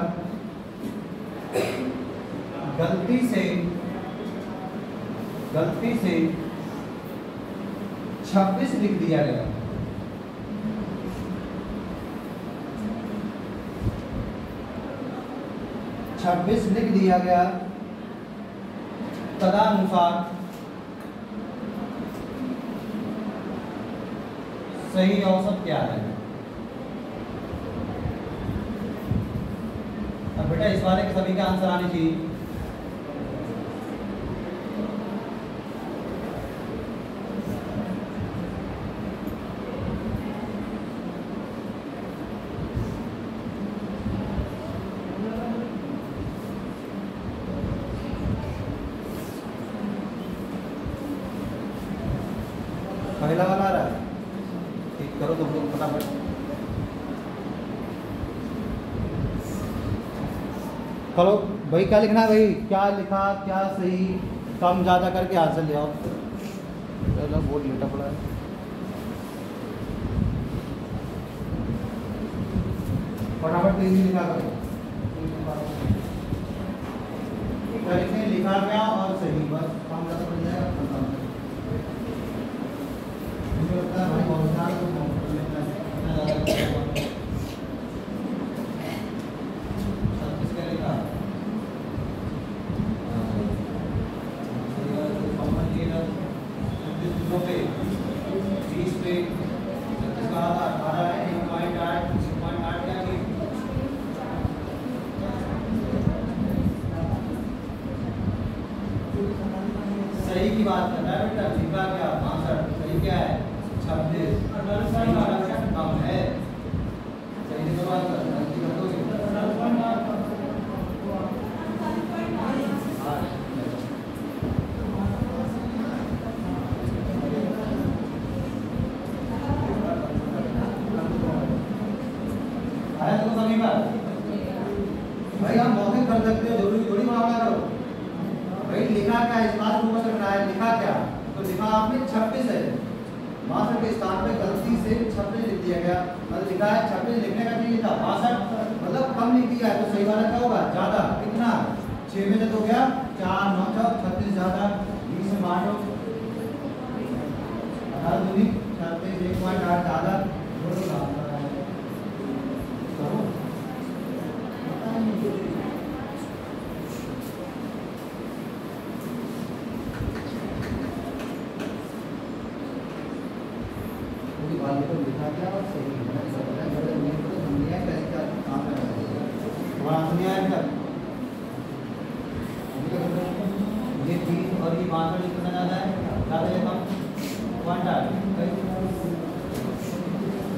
गलती से 26 लिख दिया गया। तदनुसार सही औसत क्या है? अब बेटा इस वाले के सभी का आंसर आने चाहिए। फटाफट। चलो भाई क्या लिखना है भाई, क्या लिखा, क्या सही, कम ज़्यादा करके आंसर ले आओ। चलो बोर्ड लेटा पड़ा है। फटाफट तेजी लिखा करो। लिखने लिखा गया और सही, बस काम ज़्यादा पड़ जाएगा, खत्म। मुझे लगता है भाई बहुत ज़्यादा तो सही की बात कर रहा है बेटा। लिखा क्या 62, सही क्या है 26, कम है। सही की बात कर रहा है। आया तो सभी बात भाई, हम मौखिक कर सकते हो, जरूरी थोड़ी मुहावरा करो भाई। लिखा क्या इस बात को समझ में आया, लिखा क्या तो लिखा आपने 26 है, मास्टर के स्थान पे गलती से 26 लिख दिया गया, मतलब लिखा है 26, लिखने का नहीं था 62, मतलब कम लिख दिया है। तो सही वाला क्या होगा, ज्यादा। कितना 6 में से तो गया 4 9 4 36 ज्यादा, 20 में बांटो 18 दूनी 36, 1.8 ज्यादा, लिखा क्या और सही ये 3 और ये 5 कितना ज़्यादा है, ज़्यादा है कम 1.8,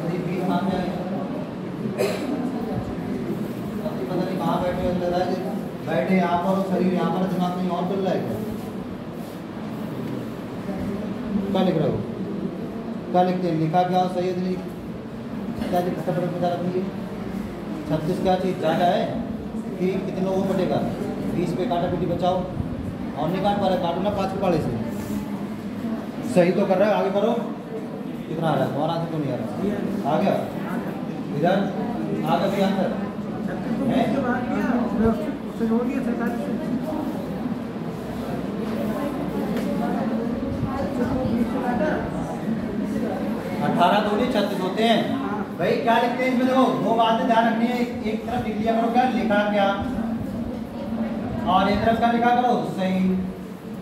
ये 20 काम जाएगा। पता नहीं कहाँ बैठे हो, लग रहा है बैठे यहाँ पर और शरीर यहाँ पर, दिमाग कहीं और चल रहा है क्या लिख रहे हो, क्या लिखते हैं, लिखा क्या सही है, क्या लिखता है 36 क्या चीज़ ज़्यादा है कि कितने लोगों को बटेगा, 20 पे काटा पीटी बचाओ और नहीं काट पा रहे, काटो ना 5 के पाले से। सही तो कर रहा है, आगे करो। कितना आ रहा है तुम्हारा आंसर, तो नहीं आ रहा, आ गया इधर आ गया भी आंसर है। 18 दूनी 36 होते हैं भाई। क्या लिखते हैं इसमें, देखो 2 बातें ध्यान रखनी है, एक तरफ लिख लिया करो क्या लिखा क्या, और एक तरफ क्या लिखा करो सही।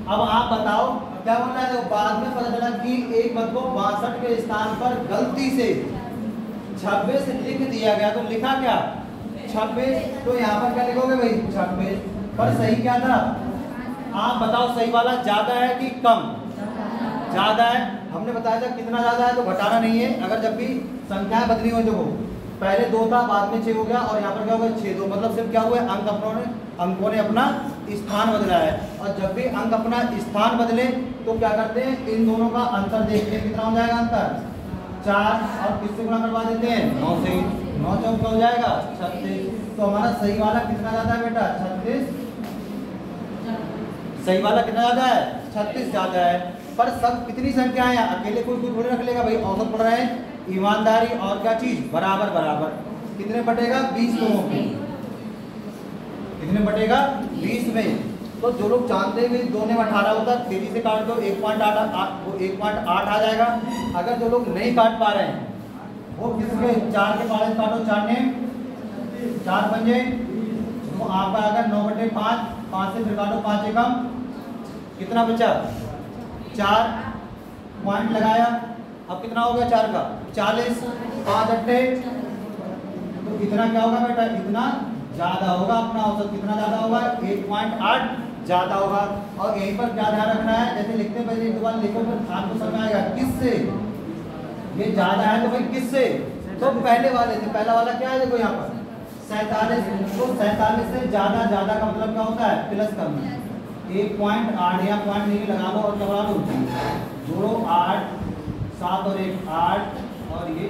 अब आप बताओ क्या बोल रहा है, देखो बाद में पता चला कि एक मत को 62 के स्थान पर गलती से 26 लिख दिया गया, तो लिखा क्या 26, तो यहाँ पर क्या लिखोगे भाई 26, पर सही क्या था आप बताओ, सही वाला ज्यादा है कि कम, ज्यादा है। हमने बताया था कितना ज्यादा है, तो घटाना नहीं है। अगर जब भी संख्याएं बदली हो, जो पहले 2 था बाद में 6 हो गया, और यहाँ पर क्या होगा 6 2, मतलब सिर्फ क्या हुआ है अंकों ने अपना स्थान बदला है। और जब भी अंक अपना स्थान बदले तो क्या करते हैं, इन दोनों का अंतर देखते हैं, कितना हो जाएगा अंतर 4, और किससे गुणा करवा देते हैं 9 से, 9 चौक हो जाएगा 36। तो हमारा सही वाला कितना ज्यादा है बेटा 36, सही वाला कितना ज्यादा है 36 ज्यादा है। पर सब कितनी संख्या है, अकेले कोई थोड़ी रख लेगा भाई, औसत पढ़ रहे हैं, ईमानदारी और क्या चीज बराबर बराबर। कितने बटेगा 20 लोगों में, कितने बटेगा 20 में। तो जो लोग जानते हैं 2 ने 18 होता, तेजी से काट दो 1.8 आ जाएगा। अगर जो लोग नहीं काट पा रहे हैं वो किसके 4 के पाले काटो, 4 ने 4 पंजे, तो आपका अगर 9/5, 5 से फिर काटो 5 एकम, कितना बचा 4 पॉइंट लगाया, अब कितना हो गया 4 का 40, 5 अट्ठे, तो इतना क्या होगा बेटा, इतना ज्यादा होगा अपना औसत, कितना ज्यादा होगा 1.8 ज्यादा होगा। और यहीं पर क्या ध्यान रखना है, जैसे लिखते पहले एक बार लिखो फिर आपको समझ आएगा किससे ये ज्यादा है, तो भाई किससे, तो पहले वाले से, पहला वाला क्या है देखो यहाँ पर 47, तो 47 से ज्यादा, ज्यादा का मतलब क्या होता है प्लस करना, 1.8 या पॉइंट नहीं लगा लो और क्या जोड़ो 8, 7 और 1 8 और ये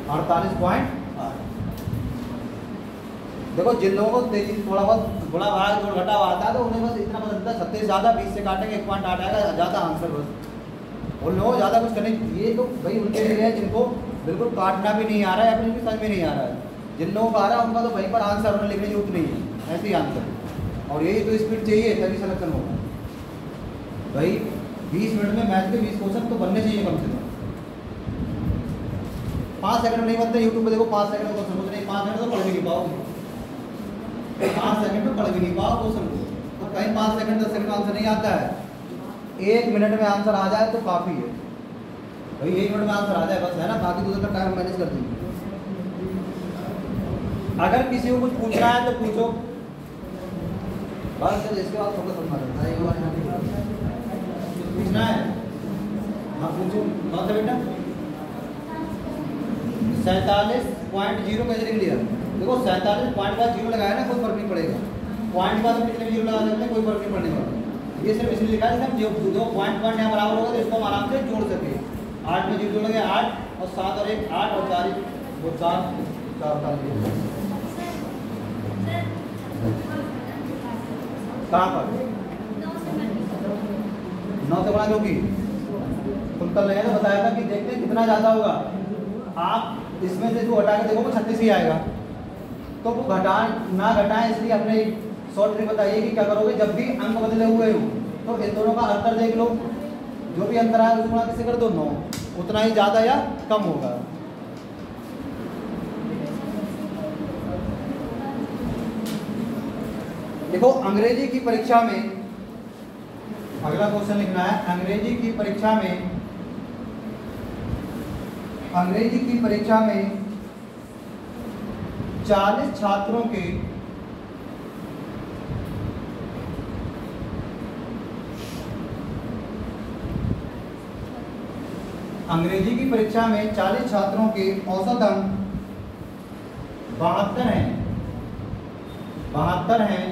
48.8। देखो जिन लोगों को तेजी थोड़ा बहुत थोड़ा भाग जोड़ घटा हुआ आता है तो उन्हें बस इतना पता चलता है 36 ज़्यादा 20 से काटेंगे 1.8 आएगा ज़्यादा आंसर बस। उन लोगों को ज़्यादा कुछ करने, ये तो भाई उनके लिए है जिनको बिल्कुल काटना भी नहीं आ रहा है, अपने भी समझ में नहीं आ रहा है। जिन लोगों को आ रहा है उनका तो वहीं पर आंसर उन्हें लिखने की जरूरत नहीं है, ऐसे ही आंसर। और यही तो स्पीड चाहिए तभी सिलेक्शन होगा भाई। 20 मिनट में मैथ के 20 क्वेश्चन तो बनने चाहिए कम से कम। 5 सेकंड नहीं बनते, यूट्यूब पे देखो 5 सेकंड में क्वेश्चन नहीं, 5 सेकंड तो पढ़ भी नहीं पाओगे। 5 सेकंड में पढ़ भी नहीं पाओ क्वेश्चन को, तो कहीं 5 सेकंड 10 सेकंड में आंसर नहीं आता है। 1 मिनट में आंसर आ जाए तो काफ़ी है भाई, 1 मिनट में आंसर आ जाए बस, है ना। बाकी दूसरा का टाइम मैनेज कर दीजिए। अगर किसी को कुछ पूछना है तो पूछो बस, इसके बाद फोकस रखना है। पूछना है हाँ पूछो। कौन सा बेटा 47.0 कैसे लिख लिया? देखो 47 पॉइंट बाद 0 लगाया ना, कोई फर्क नहीं पड़ेगा। पॉइंट बाद कितने 0 लगा सकते हैं, कोई फर्क नहीं पड़ने वाला। ये सिर्फ इसलिए लिखा है कि हम जो पॉइंट यहाँ बराबर होगा तो इसको हम आराम से जोड़ सके। 8 में 0 लगे 8 और 7 और 1 8 और 4 वो 4 कहाँ पर 9 से बड़ा क्योंकि तुम कल तो बताया था कि देखते हैं कितना ज़्यादा होगा। आप इसमें से जो हटा के देखोगे 36 ही आएगा, तो वो ना घटाएं, इसलिए अपने शॉर्ट ट्रिक बताइए कि क्या करोगे जब भी अंक बदले हुए हो तो इन दोनों का अंतर देख लो, जो भी अंतर आया उसको किसे कर दो 9, उतना ही ज़्यादा या कम होगा। देखो अंग्रेजी की परीक्षा में अगला क्वेश्चन लिखना है। अंग्रेजी की परीक्षा में 40 छात्रों के अंग्रेजी की परीक्षा में 40 छात्रों के औसत अंक 72 हैं। 72 हैं।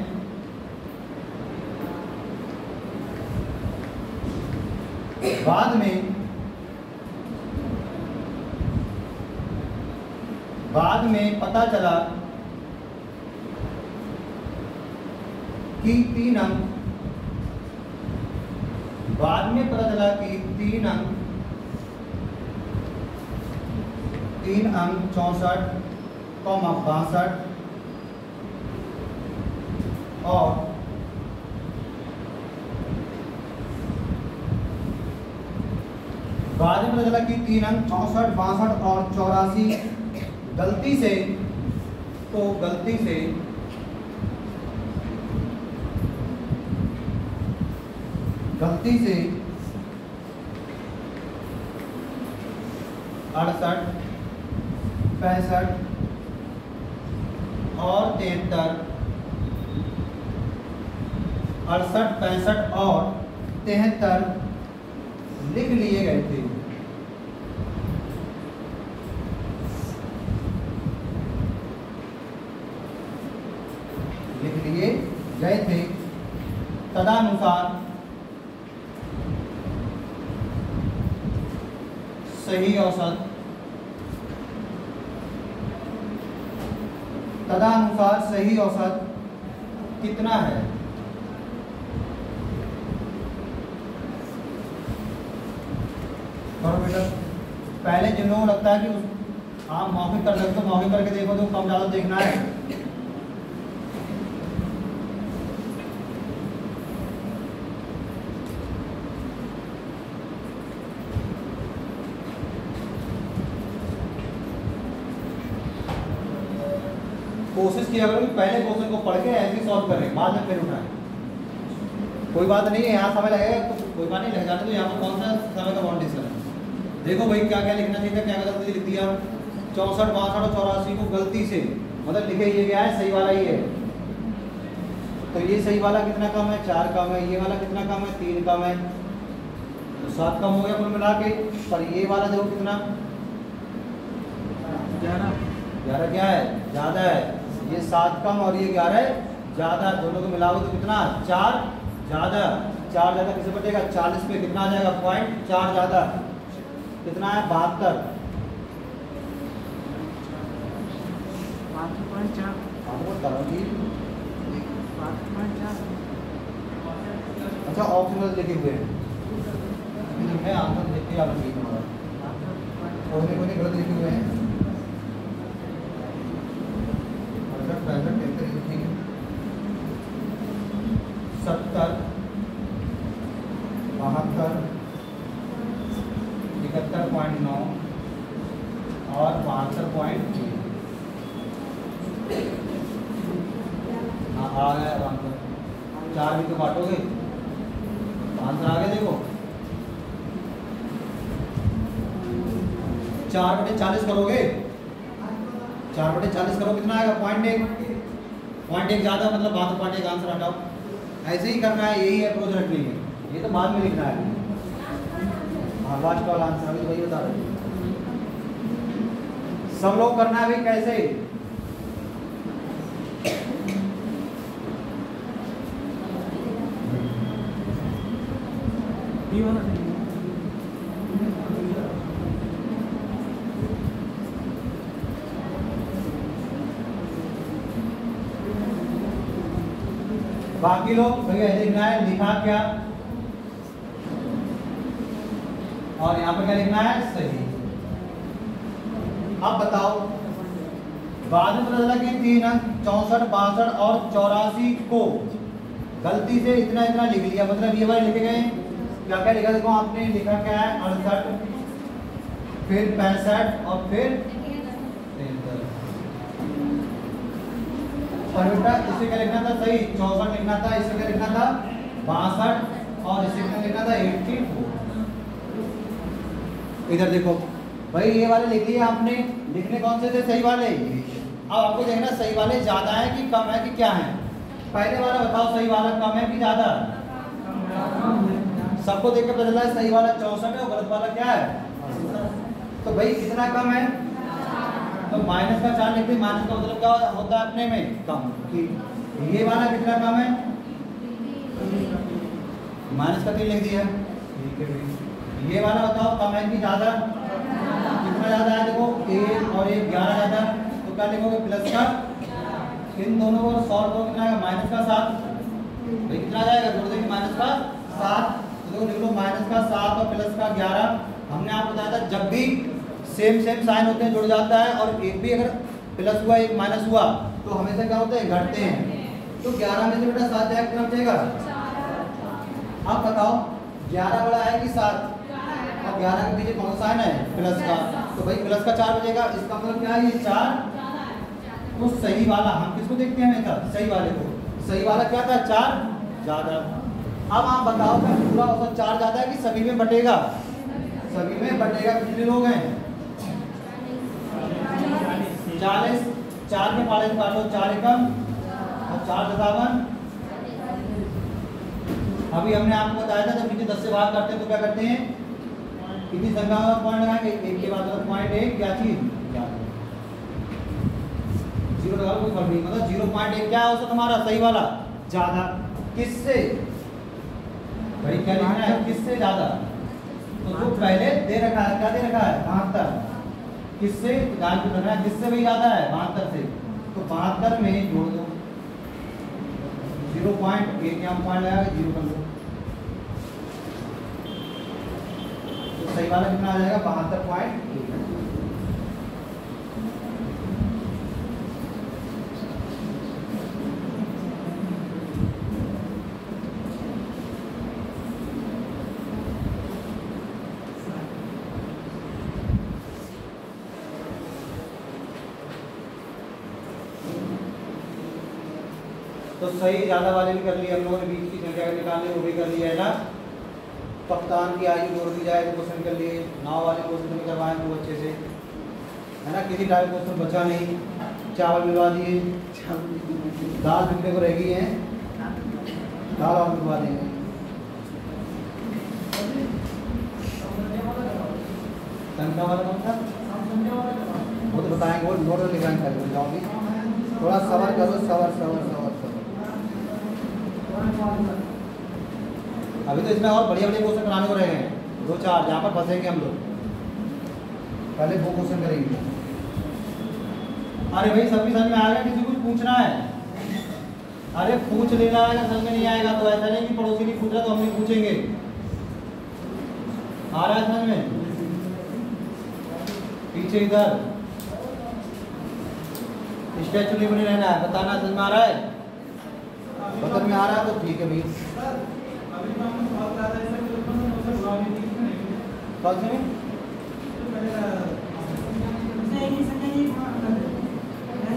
बाद में पता चला कि 3 अंक, बाद में पता चला कि 3 अंक 64, 62 और बाद में पता चला कि 3 अंक 64, 62 और 84 गलती से गलती से 68, 65 और 73, 68, 65 और 73 लिख लिए गए थे। लिख लिए गए थे। तदनुसार सही औसत कितना है? और बेटा पहले जिन लोगों को लगता है कि आप मौखिक कर सकते हो, मौखिक करके देखो तो कम ज़्यादा देखना है। कोशिश किया करो कि पहले क्वेश्चन को पढ़ के ऐसे ही सॉल्व करें, बाद में फिर उठाएं। कोई बात नहीं है, यहाँ समय लगेगा तो कोई बात नहीं, लग जाने तो यहाँ पर कौन सा समय का बाउंडेशन है। देखो भाई क्या क्या लिखना चाहिए, क्या गलती लिख दिया। 64, 62 और 84 को गलती से मतलब लिखे ये गया है, सही वाला ही है। तो ये सही वाला कितना कम है? 4 कम है। ये वाला कितना कम है? 3 कम है, तो 7 कम हो गया कुल मिला के। पर ये वाला देखो कितना 11 क्या है? ज़्यादा है। ये 7 कम और ये 11 ज़्यादा, दोनों को मिलाओगे तो कितना? 4 ज़्यादा। 4 ज़्यादा किसे बचेगा? 40 पे कितना आ जाएगा? 0.4 ज़्यादा कितना है? 72। अच्छा ऑप्शनल लिखे हुए हैं, है आंसर देखिए आप ठीक हमारा और कोई गलत लिखे हुए हैं। 70, 72, 71.9 और 72.3। हाँ आ गया आंसर। 4 भी तो काटोगे, आंसर आ गया। देखो 4/40 करोगे, 4/40 करो कितना आएगा? 0.1 ज़्यादा मतलब 72.1 आंसर हटाओ। ऐसे ही करना है, यही अप्रोच रखनी है। ये तो बाद में लिखना है। हाँ लास्ट वाला आंसर अभी वही बता रहे सब लोग करना है। अभी कैसे बाकी लोग भैया ऐसे लिखना है, लिखा क्या और यहाँ पर क्या लिखना है? सही। अब बताओ बाद में पता चला कि 3 अंक 64, 62 और 84 को गलती से इतना इतना लिख लिया, मतलब ये वाले लिखे गए। क्या क्या लिखा? देखो आपने लिखा क्या है? 68, फिर 65 और फिर 73। और बेटा इसे क्या लिखना था? सही 64 लिखना था। इसे क्या लिखना था? 62 और इसे क्या लिखना था? 84। इधर देखो भाई ये वाले लिख लिए आपने। लिखने कौन से थे? सही वाले। अब आपको देखना सही वाले ज्यादा है कि कम है कि क्या है। पहले वाला बताओ, सही वाला कम है कि ज्यादा? सबको देख के पता चला है सही वाला 64 है और गलत वाला क्या है? तो भाई कितना कम है? तो माइनस का 4 लिखते हैं। माइनस का मतलब क्या होता है अपने में? कम। ठीक, ये वाला कितना कम है? माइनस का 3 लिख दिया। ठीक है भाई, ये वाला बताओ कम है कि ज्यादा? कितना ज्यादा है? देखो 1 और 1 11 ज्यादा, तो क्या लिखोगे? प्लस का। इन दोनों को सॉल्व करो, कितना आएगा? माइनस का 7। भाई कितना जाएगा? जोड़ देंगे माइनस का 7, तो देखो लिख लो माइनस का 7 और प्लस का 11। हमने आपको बताया था जब भी सेम साइन होते हैं जुड़ जाता है, और एक भी अगर प्लस हुआ एक माइनस हुआ तो हमेशा क्या होते हैं? घटते हैं। तो 11 में से बेटा 7 जाएगा, कितना बचेगा? अब बताओ 11 बड़ा है कि 7? अब 11 के पीछे कौन सा साइन है? प्लस का, तो भाई प्लस का 4 बचेगा। इसका मतलब क्या है? ये 4। तो सही वाला हम किसको देखते हैं हमेशा? सही वाले को। सही वाला क्या था? 4 ज्यादा। अब आप बताओ क्या पूरा औसत 4 ज्यादा है कि सभी में बटेगा? सभी में बटेगा। कितने लोग हैं? 40। 4 के पाले निकालो, 4 एकम और 4 57। अभी हमने आपको बताया था जब नीचे 10 से भाग करते हैं तो क्या करते हैं? कितनी संख्या में पॉइंट लगाएंगे? 1 के बाद 0.1 क्या चीज? 0 लगा कोई फर्क नहीं, मतलब 0.1 क्या है औसत हमारा? सही वाला ज्यादा। किससे? भाई क्या लिखना है? किससे ज्यादा? तो जो पहले दे रखा है, क्या दे रखा है? 72। किससे? ध्यान से रखना है, किससे भी ज्यादा है? 72 से। तो 72 में जोड़ दो 0.1, यहाँ पॉइंट लगा 0 कर दो, तो सही वाला कितना आ जाएगा? 72.1। तो सही ज्यादा वाले भी कर लिए हम लोगों ने, बीच की संख्या निकालने वो भी कर लिया है ना। कप्तान की आयु जोड़ दी जाए तो क्वेश्चन कर लिए। नाव वाले क्वेश्चन भी करवाए वो अच्छे से, है ना। किसी टाइप क्वेश्चन बचा नहीं। चावल मिलवा दिए, दाल बिकने को रह गई है, दाल और मिलवा देंगे। संख्या वाला कौन था? वो तो बताएंगे, वो नोट में लिखाएंगे। जाओगी थोड़ा सबर करो, सबर सबर सबर। अभी तो इसमें और बढ़िया बढ़िया क्वेश्चन कराने को रह गए हैं 2-4, जहाँ पर फंसेंगे हम लोग। पहले वो क्वेश्चन करेंगे। अरे भाई सभी समझ में आ गया, किसी कुछ पूछना है? अरे पूछ लेना है, अगर समझ में नहीं आएगा तो ऐसा नहीं कि पड़ोसी नहीं पूछ रहा तो हम नहीं पूछेंगे। आ रहा है समझ में? पीछे इधर स्टैचू नहीं बने रहना है, बताना समझ में आ रहा है? बता में आ रहा है तो ठीक है भाई।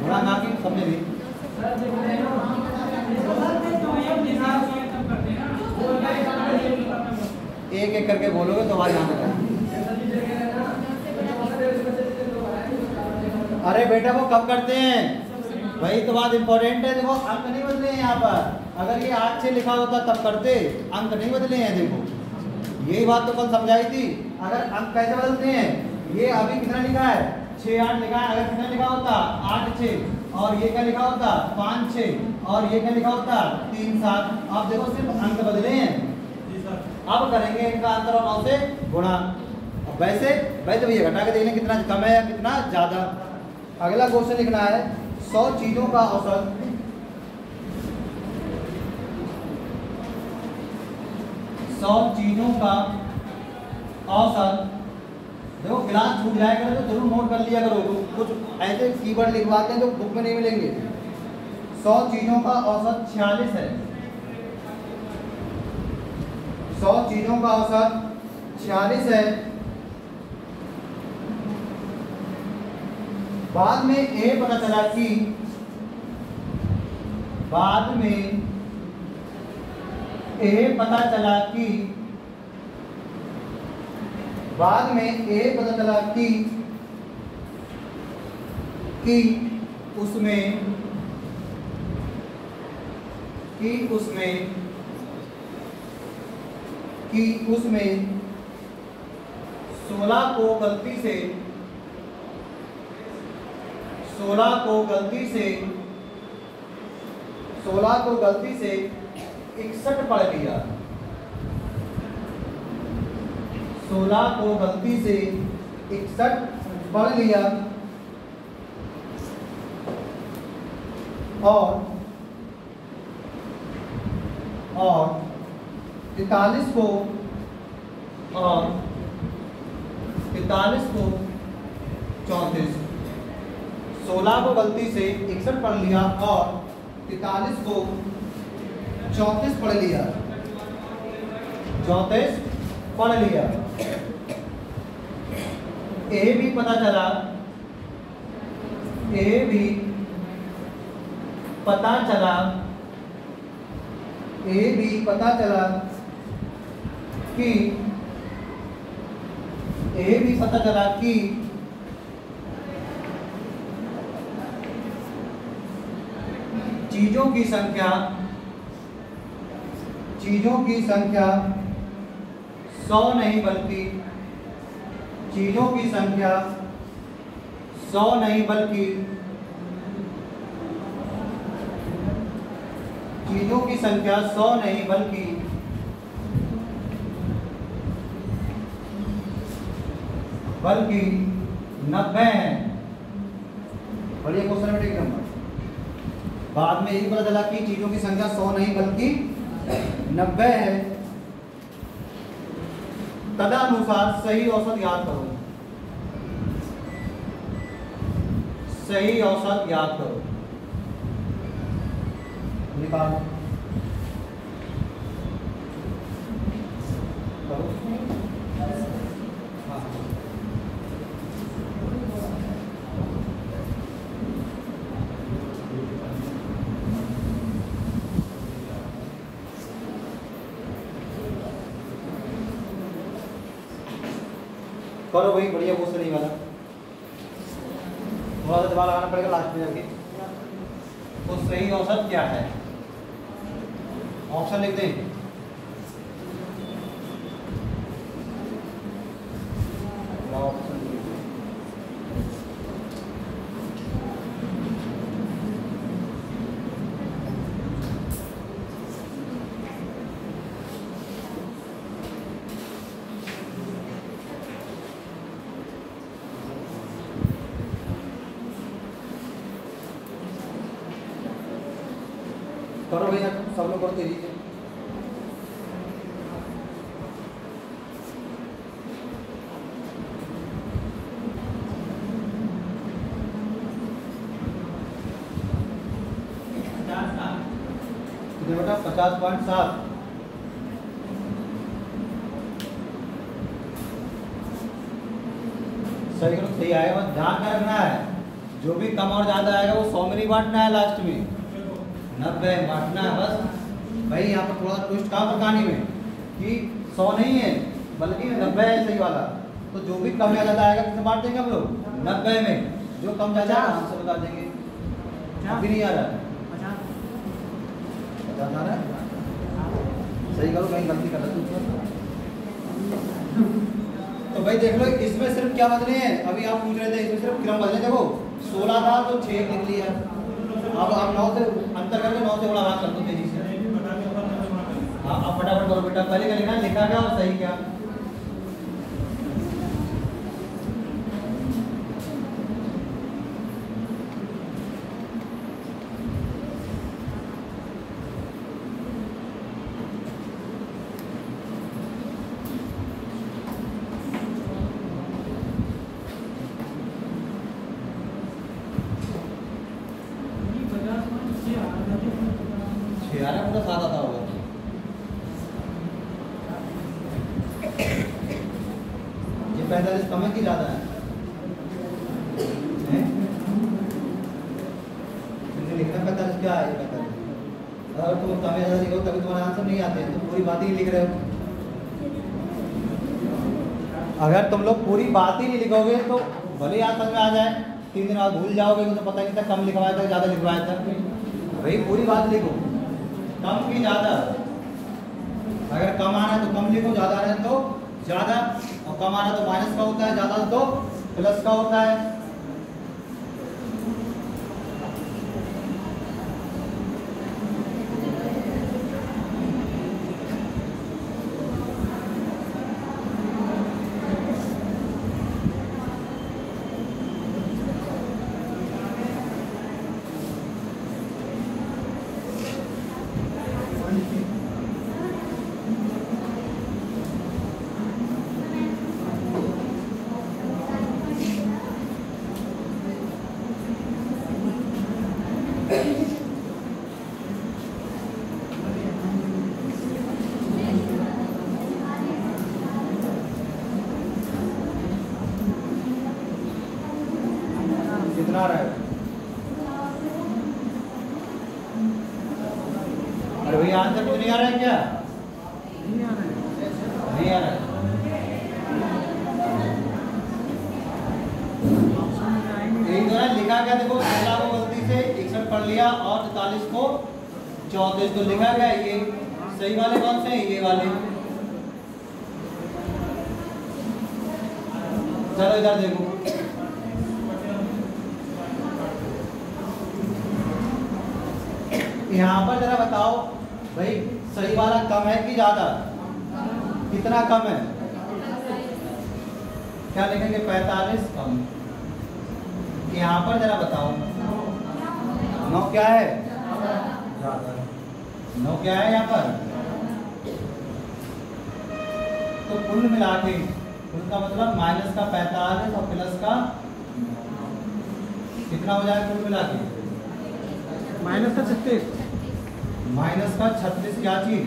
थोड़ा ना कि समझे भी एक एक करके बोलोगे तो हमारे यहाँ पे। अरे बेटा वो कब करते हैं वही तो बात इंपॉर्टेंट है। देखो अंक नहीं बदले हैं यहाँ पर, अगर ये 8 6 लिखा होता तब करते, अंक नहीं बदले हैं। देखो यही बात तो कल समझाई थी। अगर अंक कैसे बदलते हैं, ये अभी कितना लिखा है 6 8 लिखा है, अगर कितना लिखा होता 8 6 और ये क्या लिखा होता 5 6 और ये क्या लिखा होता 3 7। आप देखो सिर्फ अंक बदले हैं। अब करेंगे इनका अंतर और 9 से गुणा। अब वैसे भैया घटा के देखना कितना कम है या कितना ज्यादा। अगला क्वेश्चन लिखना है 100 चीजों का औसत 100 चीजों का औसत। देखो गिलास छूट जाए करो तो जरूर नोट कर लिया करो, तो कुछ ऐसे कीवर्ड लिखवाते हैं जो बुक में नहीं मिलेंगे। 100 चीजों का औसत 46 है। 100 चीजों का औसत 46 है। बाद में ए पता चला कि बाद में ए पता चला कि बाद में ए पता चला कि उसमें 16 को गलती से 61 पढ़ लिया। 16 को गलती से 61 पढ़ लिया और 43 को 34। 16 को गलती से 61 पढ़ लिया और 43 को 34 पढ़ लिया। 34 पढ़ लिया। ए भी पता चला कि चीजों की संख्या 100 नहीं बल्कि 90 है। बढ़िया क्वेश्चन है बेटा नंबर। बाद में यही पता चला कि चीजों की संख्या 100 नहीं बल्कि 90 है। तदनुसार सही औसत याद करो। निकालो करो भाई। बढ़िया क्वेश्चन नहीं वाला, थोड़ा सा दिमाग लगाना पड़ेगा लास्ट में जाके। तो सही औसत क्या है? ऑप्शन लिख दें। करो भैया, सब लोग करो तेजी से। कितने बेटा? 50.7। सही करो, सही आएगा। बस ध्यान में रखना है, जो भी कम और ज्यादा आएगा वो 100 में नहीं बांटना है, लास्ट में 90 बांटना है। बस भाई यहाँ पर थोड़ा ट्विस्ट कहाँ पर कहानी में कि 100 नहीं है बल्कि 90 है सही वाला। तो जो भी कम या ज्यादा आएगा किससे बांट देंगे हम लोग? 90 में। जो कम ज्यादा है हमसे बता देंगे। अभी नहीं आ रहा है? 50 आ रहा है? सही करो, कहीं गलती कर रहा है। तो भाई देख लो, इसमें सिर्फ क्या बदले हैं? अभी आप पूछ रहे थे इसमें सिर्फ क्रम बदले। देखो 16 था तो 6 लिख लिया। अब आप 9 से अंतर करके 9 से बड़ा बात कर दो तेजी से। हाँ, आप फटाफट करो बेटा। पहले क्या लिखा? लिखा क्या और सही क्या? पूरा सादा था होगा। ये 45 कम है कि ज्यादा है? लिखना 45 क्या है? 45 अगर तुम कम या ज्यादा लिखो तभी तुम्हारे आंसर नहीं आते हैं। तो पूरी बात ही नहीं लिख रहे हो। अगर तुम लोग पूरी बात ही नहीं लिखोगे तो भले ही समझ में आ जाए, 3 दिन बाद भूल जाओगे। तो पता नहीं था कम लिखवाया था ज्यादा लिखवाया था। भाई पूरी बात लिखो, कम की ज्यादा। अगर कम आना है तो कम लिखो, ज्यादा आना है तो ज्यादा। और कम आना तो माइनस का होता है, ज्यादा तो प्लस का होता है। कितना आ रहा है? अरे भैया आंसर कुछ नहीं आ रहा है क्या? नहीं आ रहा है। नहीं आ रहा है। एक तो लिखा क्या? देखो 16 को गलती से 61 पढ़ लिया और 43 को 34। तो लिखा क्या? ये सही वाले कौन से हैं? ये वाले। चलो इधर देखो, यहाँ पर जरा बताओ भाई, सही वाला कम है कि ज्यादा? कितना कम है? क्या लिखेंगे? 45 कम। यहाँ पर जरा बताओ 9 क्या है? ज्यादा। 9 क्या है यहाँ पर? तो कुल मिला के, कुल का मतलब माइनस का 45 और प्लस का कितना हो जाएगा कुल मिला के? माइनस का 36। माइनस का 36 क्या चीज?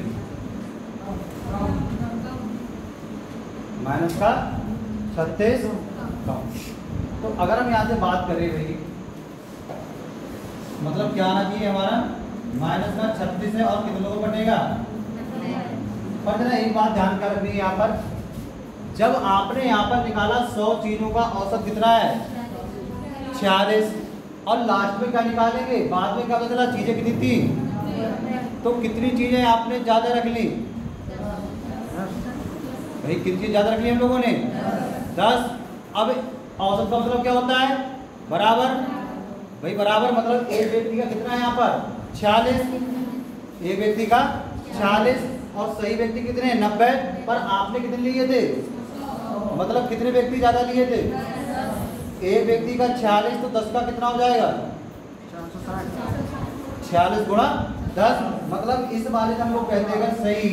माइनस का 36 कम। तो अगर हम यहाँ से बात करें भाई, मतलब क्या आना चाहिए हमारा? माइनस का 36 है और कितने को बटेगा? पर जरा एक बात ध्यान कर रखनी है यहाँ पर, जब आपने यहाँ पर निकाला 100 चीजों का औसत कितना है? 46। और लास्ट में क्या निकालेंगे? बाद में क्या पता चला चीजें कितनी थी? तो कितनी चीजें आपने ज्यादा रख ली भाई? कितनी चीज ज्यादा रख ली हम लोगों ने? 10। अब औसत का मतलब क्या होता है? बराबर। भाई बराबर मतलब एक व्यक्ति का कितना है यहाँ पर? 46। एक व्यक्ति का 46 और सही व्यक्ति कितने? 90। पर आपने कितने लिए थे? मतलब कितने व्यक्ति ज्यादा लिए थे? एक व्यक्ति का 46 तो 10 का कितना हो जाएगा? 46 गुणा 10 मतलब इस वाले से हम लोग कहते हैं अगर सही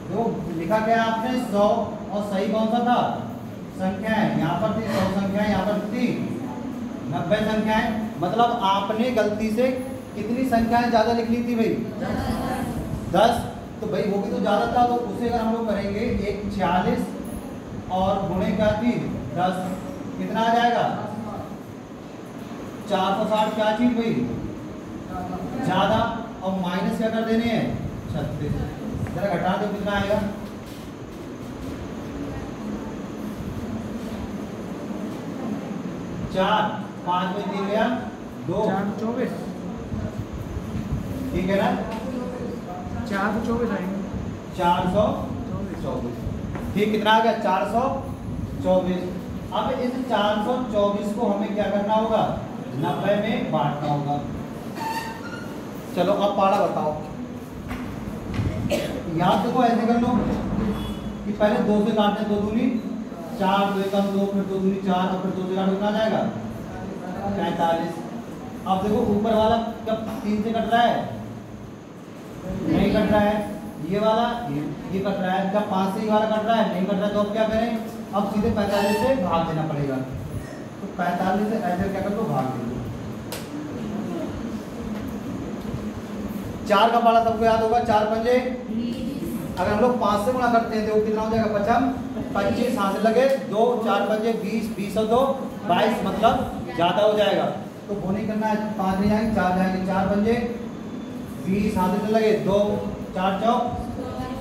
जो लिखा गया आपने 100 और सही कौन सा था संख्याएं, यहाँ पर थी 100 संख्याएं, यहाँ पर थी 90 संख्याएं, मतलब आपने गलती से कितनी संख्याएं ज्यादा लिख ली थी भाई 10, तो भाई वो भी तो ज्यादा था, तो उसे अगर हम लोग करेंगे एक 46 और गुणे क्या थी 10 कितना आ जाएगा 460 क्या चीज भाई ज्यादा, और माइनस क्या कर देने हैं 36, जरा घटा दो कितना आएगा 4 5 में 3 गया 2 24 ठीक है ना 424 आएंगे 424 ठीक कितना आ गया 424। अब इस 424 को हमें क्या करना होगा 90 में बांटना होगा। चलो अब पारा बताओ, याद देखो ऐसे कर लो कि पहले 2 से काटते 2 दूनी 4 2 कम 2 फिर 2 दूनी 4 और फिर 2 से काटो कितना आ जाएगा 45। अब देखो ऊपर वाला जब 3 से कट रहा है नहीं कट रहा है, ये वाला ये कट रहा है, जब 5 से ये वाला कट रहा है नहीं कट रहा है, तो अब क्या करें अब सीधे 45 से भाग देना पड़ेगा, तो 45 से ऐसे क्या कर दो भाग दे दो। 4 का पाला सबको याद होगा 4 पंजे, अगर हम लोग 5 से गुणा करते हैं तो कितना हो जाएगा 55 25 हाथ लगे 2 4 पंजे 20 20 और 2 22 मतलब ज्यादा हो जाएगा, तो वो नहीं करना है 5 नहीं जाएंगे 4 जाएंगे 4 पंजे 20 हाथ में लगे 2 4 चौक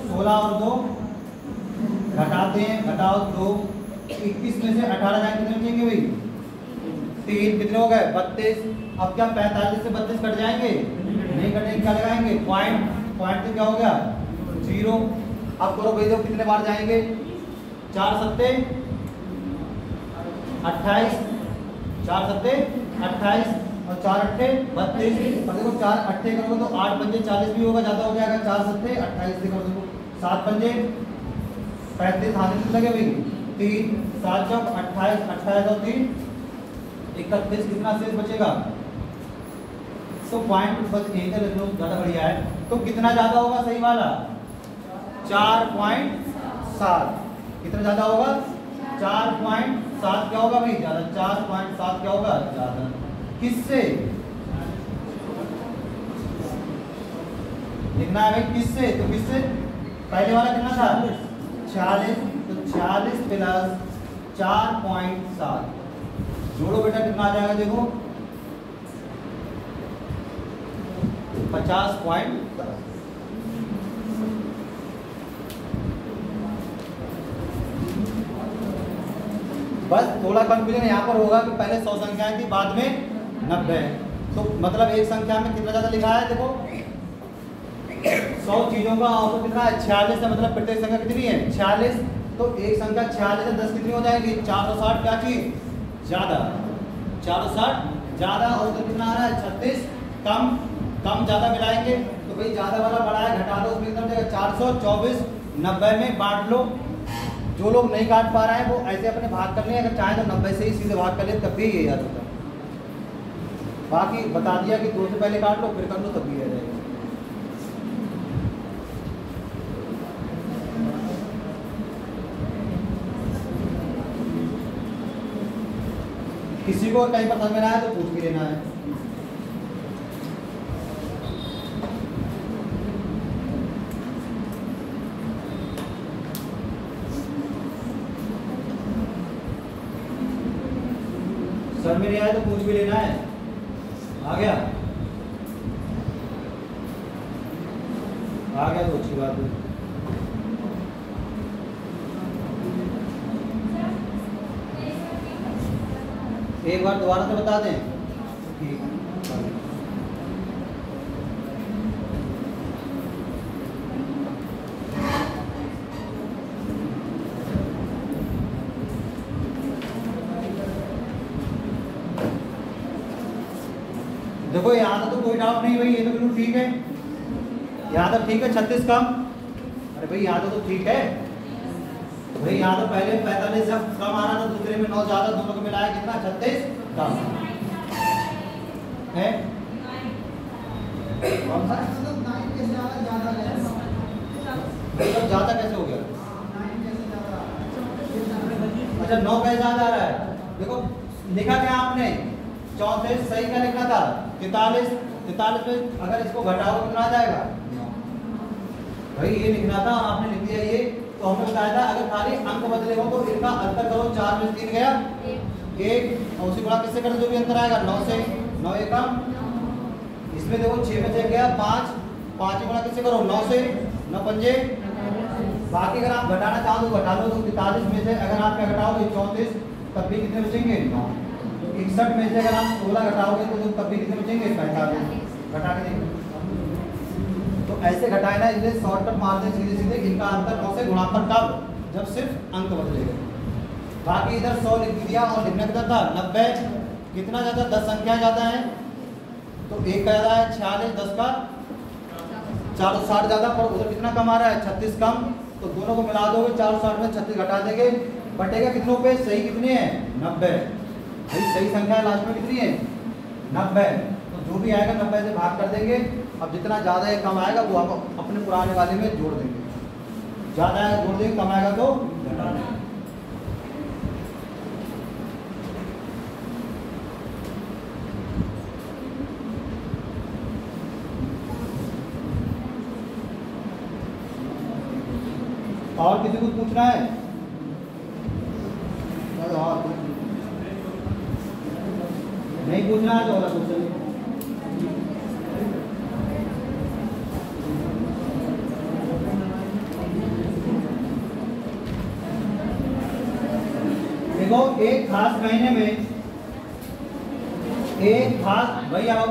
16 और 2 घटाते हैं घटाओ 2 21 में से 18 जाएंगे कितने बचेंगे भाई 3 कितने हो गए 32। अब क्या 45 से 32 कट जाएंगे नहीं कटेंगे, क्या लगाएंगे पॉइंट से क्या हो गया 0। अब करो भाई देखो कितने बार जाएंगे 4 सत्ते 28 4 सत्ते 28 और 4 अट्ठे 32, और देखो 4 अट्ठे करोगे तो 8 पंजे 40 भी होगा, ज्यादा हो जाएगा 4 सत्ते 28 देखो देखो 7 पंजे 35 हाथ में लगे भाई 3 7 चौक 28 28 और 3 31 कितना शेष बचेगा, तो पॉइंट बस यहीं का लिख लो ज्यादा बढ़िया है। तो कितना ज्यादा होगा सही वाला 4.7, कितना ज्यादा होगा 4.7 क्या होगा भाई ज्यादा, 4.7 क्या होगा ज्यादा, किससे लिखना है भाई किससे, तो किससे पहले वाला कितना था 46, तो 46 प्लस 4.7 जोड़ो बेटा कितना आ जाएगा देखो 50.10। बस थोड़ा कंफ्यूजन यहाँ पर होगा कि पहले 100 संख्याएं थी बाद में 90, तो मतलब एक संख्या में कितना ज्यादा लिखा है देखो 100 चीजों का औसत कितना है 46 है, मतलब प्रत्येक संख्या कितनी है 46, तो एक संख्या 46 है 10 कितनी हो जाएगी 460 क्या चीज ज्यादा 460 ज्यादा, और तो कितना आ रहा है 36 कम कम ज्यादा मिलाएंगे तो भाई ज्यादा वाला बड़ा है घटा दो उसमें कितना जाएगा 424 90 में बांट लो। जो लोग नहीं काट पा रहे हैं वो ऐसे अपने भाग कर लें, अगर चाहे तो 90 से ही सीधे भाग कर ले तब भी ये याद होता है। बाकी बता दिया कि 2 से पहले काट लो फिर कर लो तब भी आ जाएगा। किसी को कहीं पसंद में ना आए तो पूछ भी लेना है। सर में नहीं आया तो पूछ भी लेना है। आ गया तो अच्छी बात है। एक बार दोबारा से बता दें ठीक है। देखो यहाँ तो कोई डाउट नहीं भाई, ये तो बिल्कुल ठीक है, यहाँ तो ठीक है 36 कम, अरे भाई यहाँ तो ठीक है भाई, यहाँ तो पहले 45 जब कम आ रहा था दूसरे में 9 ज्यादा, दोनों को मिलाया कितना 36 कम है। कौन सा ज़्यादा कैसे हो गया? अच्छा 9 कैसे ज़्यादा आ रहा है? देखो लिखा क्या आपने 34, सही क्या लिखना था 43 में अगर इसको घटाओ कितना आ जाएगा? भाई ये लिखना था, आपने लिख दिया ये। तो हमने बताया था अगर खाली अंक बदले हो तो इनका अंतर करो। 4 में 3 गया 1 और उसी गुणा किससे करो जो भी अंतर आएगा 9 से। 9 1 इसमें देखो 6 में से गया 5 गुणा किससे करो 9 से। 9 पंजे बाकी अगर आप घटाना चाहो तो घटा लो। तो 43 में से अगर आप क्या घटाओगे 34 तब भी कितने बचेंगे 9। 61 में से अगर आप 16 घटाओगे तो तब भी कितने बचेंगे 45। घटा के देखो तो ऐसे घटाए ना, इसलिए शॉर्टकट मारते सीधे सीधे इनका अंतर 9 से गुणा पर कब? जब सिर्फ अंक बदलेगा। बाकी इधर 100 लिख दिया और लिखना कितना था 90। कितना जाता है 10 संख्या जाता है तो 1 का जाता है 46, 10 का 460 ज्यादा, पर उधर कितना कम आ रहा है 36 कम। तो दोनों को मिला दोगे 460 में 36 घटा देंगे, बटेगा कितनों पे? सही कितनी है 90। भाई सही संख्या लास्ट में कितनी है 90। तो जो भी आएगा 90 से भाग कर देंगे। अब जितना ज़्यादा या कम आएगा वो आप अपने पुराने वाले में जोड़ देंगे। ज़्यादा आएगा जोड़ देंगे, कम आएगा तो घटा देंगे। और किसी को पूछना है? नहीं पूछना है तो अगला क्वेश्चन। देखो एक खास महीने में एक खास, भाई आप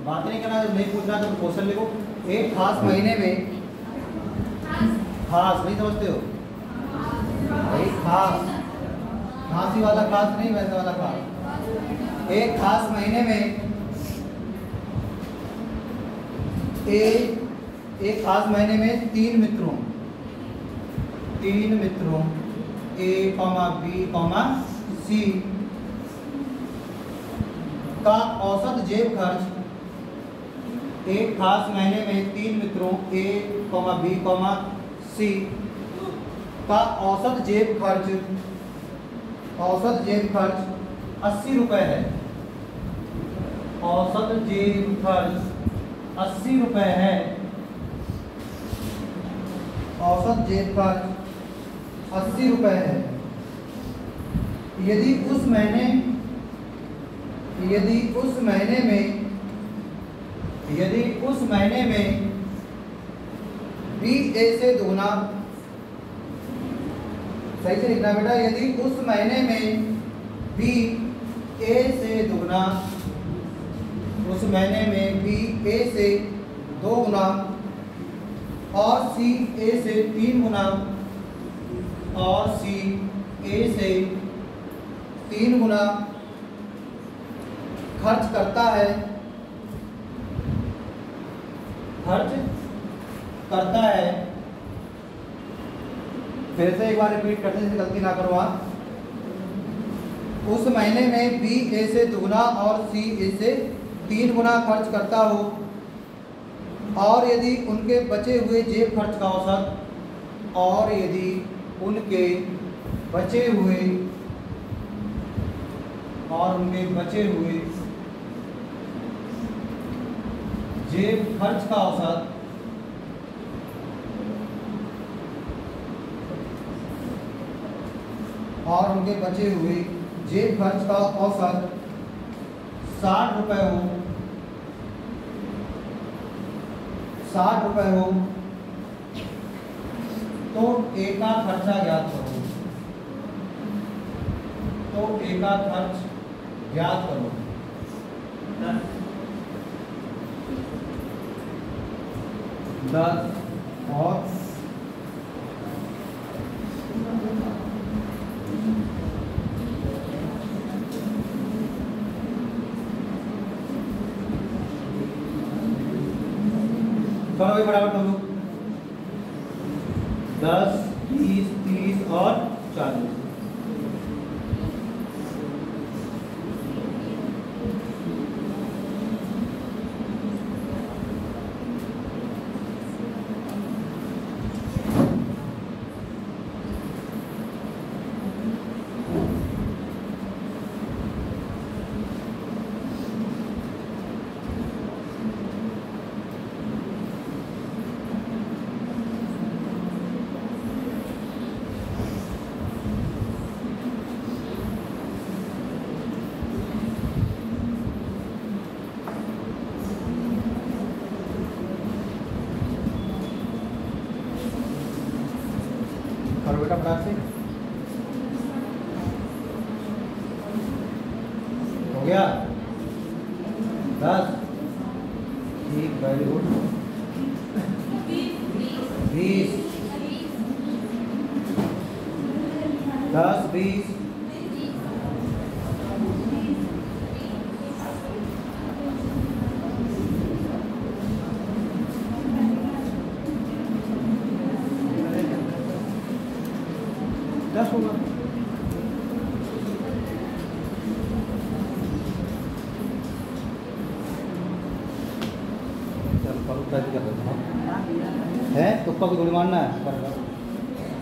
बात नहीं करना, नहीं पूछना तो क्वेश्चन लिखो। एक खास महीने में खास नहीं समझते हो भाई? खास खांसी वाला खास नहीं, वैसे वाला खास। एक खास महीने में एक खास महीने में 3 मित्रों A, B, C का औसत जेब खर्च। एक खास महीने में 3 मित्रों A, B, C का औसत जेब खर्च 80 रुपए है। औसत जेब खर्च 80 रुपए है। औसत जेब खर्च 80 रुपए है। यदि उस महीने में B A से दोगुना, सही से लिखना बेटा, यदि उस महीने में B A से दोगुना, उस महीने में B A से 2 गुना और C A से 3 गुना और C A से 3 गुना खर्च करता है, फिर से एक बार रिपीट करते हैं, गलती ना करो आप। उस महीने में B A से दुगना और C A से 3 गुना खर्च करता हो और यदि उनके बचे हुए जेब खर्च का औसत जेब खर्च का औसत 60 रुपए हो तो A का खर्चा ज्ञात करो। 10 और चलो भाई बराबर कर लो। 10, 20, 30 और 40। बेटा फटाक से। हो गया 10 ठीक वेरी गुड 20 10 20 10 होगा। कैसे कर रहे हो है तुक्का को थोड़ी मारना है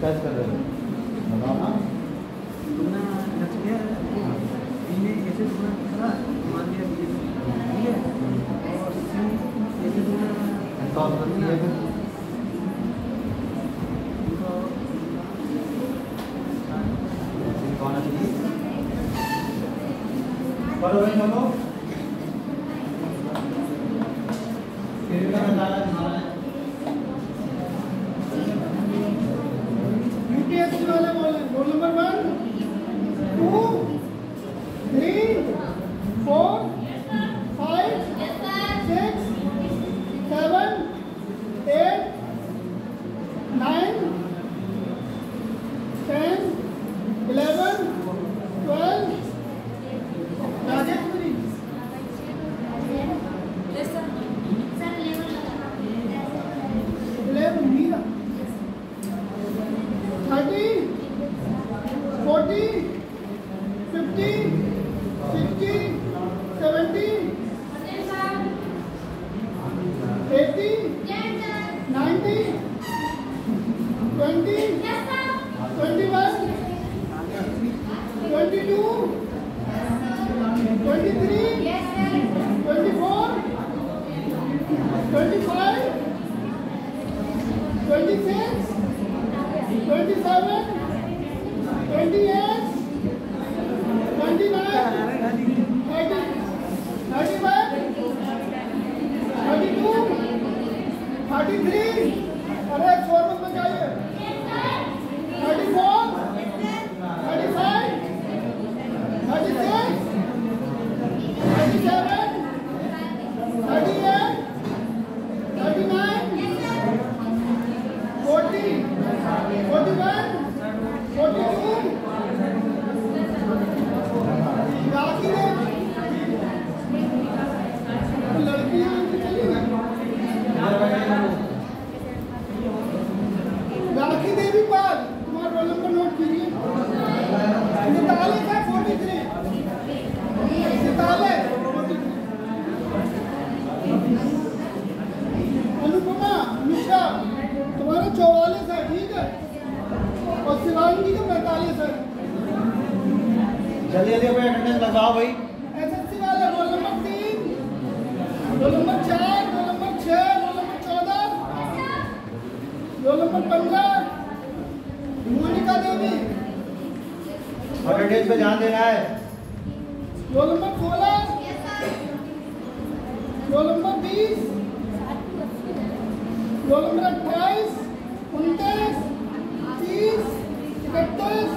कैसे कर रहे हो बताओ ना करो भाई चलो रोल नंबर 1 2 3 4 5 6 7 8 9 10 11 12 राजेश्वरी मीरा 30 40 50 60 70 80 90 20 21 22 23 24 25 26 27 28 29 30 31 32 33 अरे एक शोर मत मचाइए 34 35 36 37 38 39 40 41 42 राखी लड़कियां चली राखी देवी पाल तुम्हारा रोल नंबर नोट कीजिए 43 है 43 अनुपमा मिश्रा तुम्हारा 44 है ठीक है और शिवांगी का 45 है। जल्दी जल्दी अपना अटेंडेंस लगाओ भाई। एसएससी वाले roll number 3 roll number 4 roll number 6 roll number 14 roll number 15 Monika Devi attendance पे ध्यान देना है। Roll number 16 roll number 20 roll number 28 29 30 31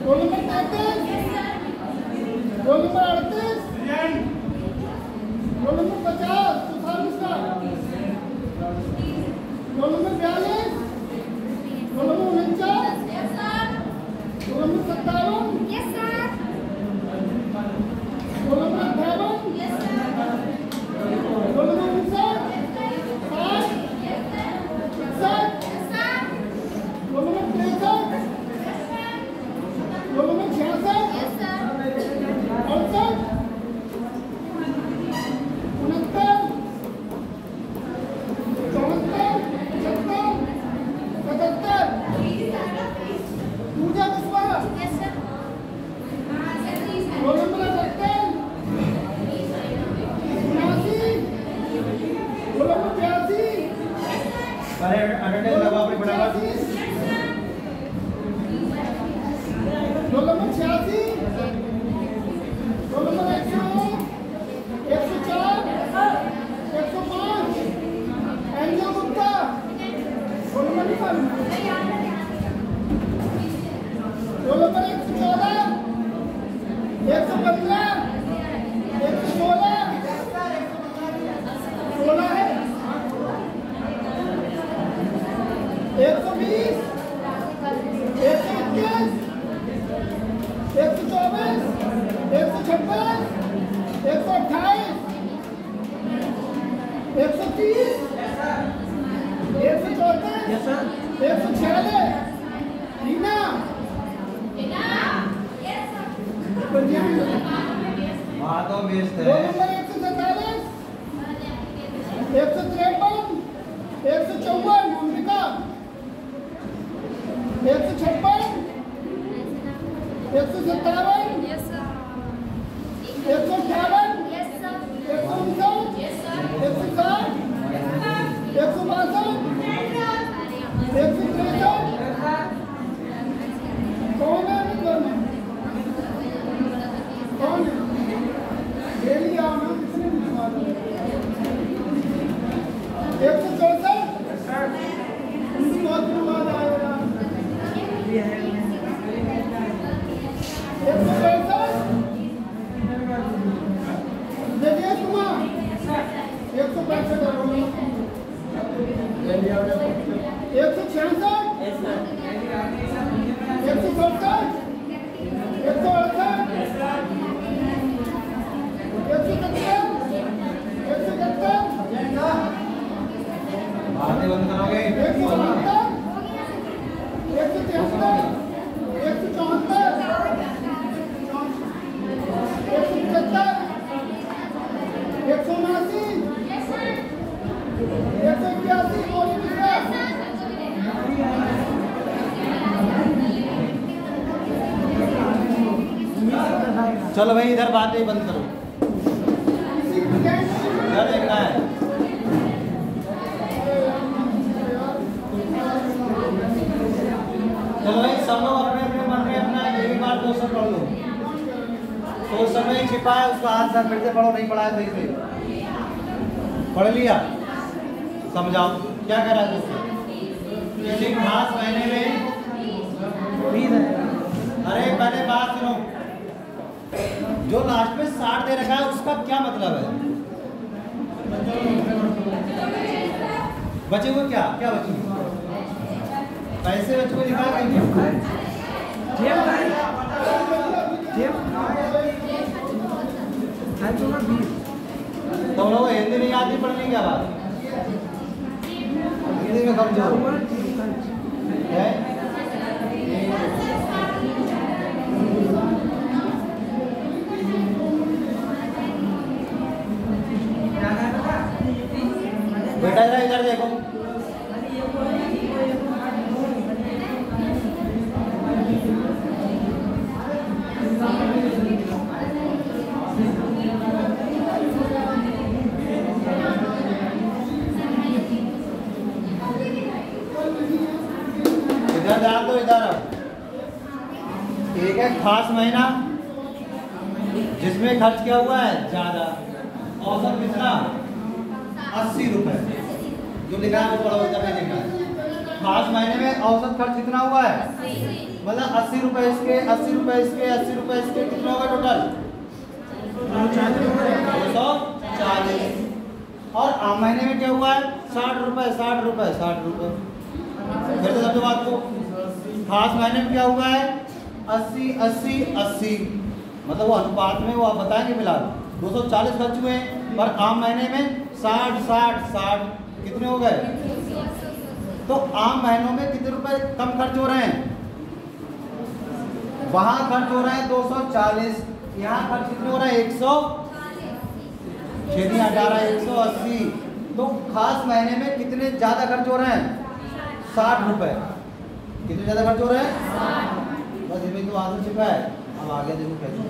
roll number 33 roll number 38 roll number 50 Sushant Mishra roll number 42 roll number 49 roll number 57 roll number 58 roll number 59 60 61 roll number 63 roll number 66 68 Puja Kushwaha roll number 70 roll number 82 अरे अटेंडेंस लगाओ अपनी फटाफट। Roll number 86 roll number 101 104 105 Angel Gupta roll number नहीं मालूम 120, 121, 124, 156, 128, 130, 134, 146, रीना बातों बेचते रोल हैं। नंबर 147, 153, 154, अंबिका 156, 157, 158, 159, 160, 162, 163, कौन है अंदर में? कौन है? डेली आओ ना, कितने मिनट बाद? 164, उनकी बहुत दिन बाद आएगा। 165, जगेश कुमार 165 166, 167, 168, 170, बातें बंद करोगे? 172, 173, 174, 175, 179, 181, बोली विश्वास। चलो भाई इधर बातें बंद करो, इधर देखना है। चलो भाई सब लोग अपने अपने मन में अपना एक बार क्वेश्चन पढ़ लो। तो उस समय छिपा है उसका हाथ साथ फिर से पढ़ो, नहीं पढ़ा है सही से पढ़ लिया, समझाओ क्या कह रहा है दोस्तों। किसी खास महीने में, अरे पहले बात सुनो, जो लास्ट में 60 दे रखा है उसका क्या मतलब है? बचे हुए क्या क्या बचे हुए पैसे बचे हुए लिखा है कहीं? तो लोग हिंदी नहीं आती पढ़ने क्या बात? हिंदी में कमजोर है। बेटा जरा इधर देखो, इधर ध्यान दो, इधर आओ। एक है खास महीना जिसमें खर्च किया हुआ है ज्यादा, औसत कितना? 80 रुपए। जो लिखा है वो पढ़ो, इधर नहीं लिखा है। खास महीने में औसत खर्च कितना हुआ है? मतलब 80 रुपए इसके, 80 रुपए इसके, 80 रुपए इसके, कितना होगा टोटल? 240। और आम महीने में क्या हुआ है? 60 रुपए, 60 रुपए, 60 रुपए। फिर से समझो बात को, खास महीने में क्या हुआ है? 80, 80, 80, मतलब वो अनुपात में वो आप बताएंगे फिलहाल 240 खर्च हुए हैं, पर आम महीने में 60, 60, 60 कितने हो गए? तो आम महीनों में कितने रुपए कम खर्च हो रहे हैं? वहां खर्च हो रहे हैं 240, यहाँ खर्च कितने हो रहे हैं? 180। तो खास महीने में कितने ज्यादा खर्च हो रहे हैं? 60 रुपए। कितने ज्यादा खर्च हो रहे हैं? 60। बस इसमें तो आंसर छिपा है। अब आगे देखो कैसे,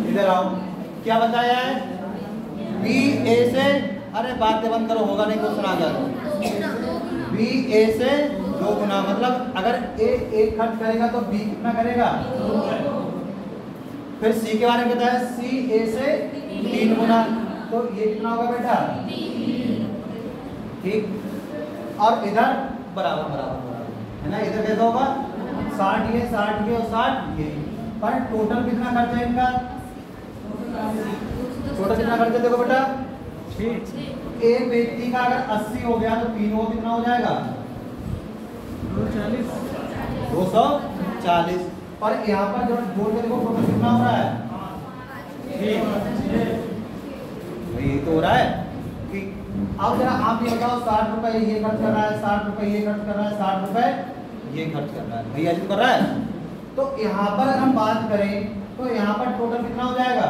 इधर आओ, क्या बताया है? बी ए से, अरे बातें बंद करो, होगा नहीं क्वेश्चन आ जाएगा। बी ए से 2 गुना, मतलब अगर ए 1 खर्च करेगा तो बी कितना करेगा? फिर सी के बारे में बताया, सी ए से 3 गुना, तो ये कितना होगा बेटा? ठीक। और इधर बराबर बराबर है ना, इधर कैसा होगा? 60 ये, 60 ये और 60 ये, पर टोटल कितना खर्चा है इनका? टोटल कितना खर्चा देखो बेटा, एक व्यक्ति का अगर 80 हो गया तो तीनों कितना हो जाएगा? 240। और यहाँ पर जो जोड़ के देखो टोटल कितना हो रहा है? ये तो हो रहा है कि अब जरा आप ये बताओ 60 रुपए ये खर्च कर रहा है, 60 रुपए ये खर्च कर रहा है, 60 रुपए ये खर्च कर रहा है, भैया जी कर रहा है। तो यहाँ पर अगर हम बात करें तो यहाँ पर टोटल कितना हो जाएगा?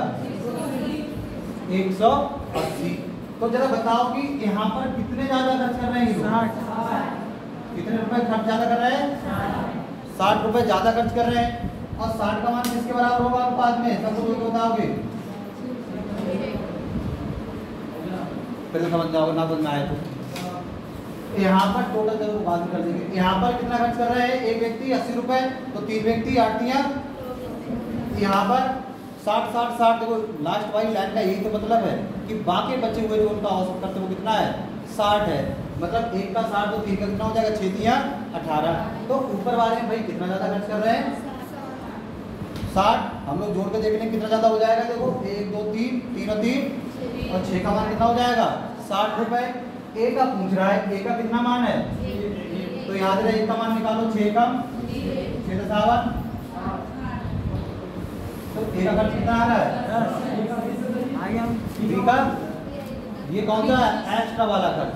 180। तो जरा बताओ कि यहाँ पर कितने ज्यादा खर्च कर रहे हैं? 60। कितने रुपए खर्च ज्यादा कर रहे हैं? 60 रुपए ज्यादा खर्च कर रहे हैं। और 60 का मान किसके बराबर होगा अनुपात में? सबको तो बताओगे, पहले समझ जाओगे, ना समझ में आए तो यहाँ पर टोटल जरूर बात कर देंगे। यहाँ पर कितना खर्च कर रहे हैं? एक व्यक्ति 80 रुपए, तो 3 व्यक्ति 8 यहाँ पर 60। देखो लास्ट वाली लाइन का यही तो मतलब है कि बाकी बचे हुए जो उनका औसत खर्च वो कितना है? 60 है। मतलब एक का 60 तो 3 का कितना हो जाएगा? 6 3 18। तो ऊपर वाले में भाई कितना ज्यादा खर्च कर रहे हैं? 60। हम लोग जोड़ के देखने कितना ज्यादा हो जाएगा? देखो 1 2 3 3 और 3 और 6 का मान कितना हो जाएगा? 60 रुपए। ए का पूछ रहा है, ए का कितना मान है? तो याद रहे, ए का मान निकालो, 6 कम 6 57। तो ए का खर्च कितना आ रहा है? बी का ये कौन सा है? एक्स्ट्रा वाला खर्च।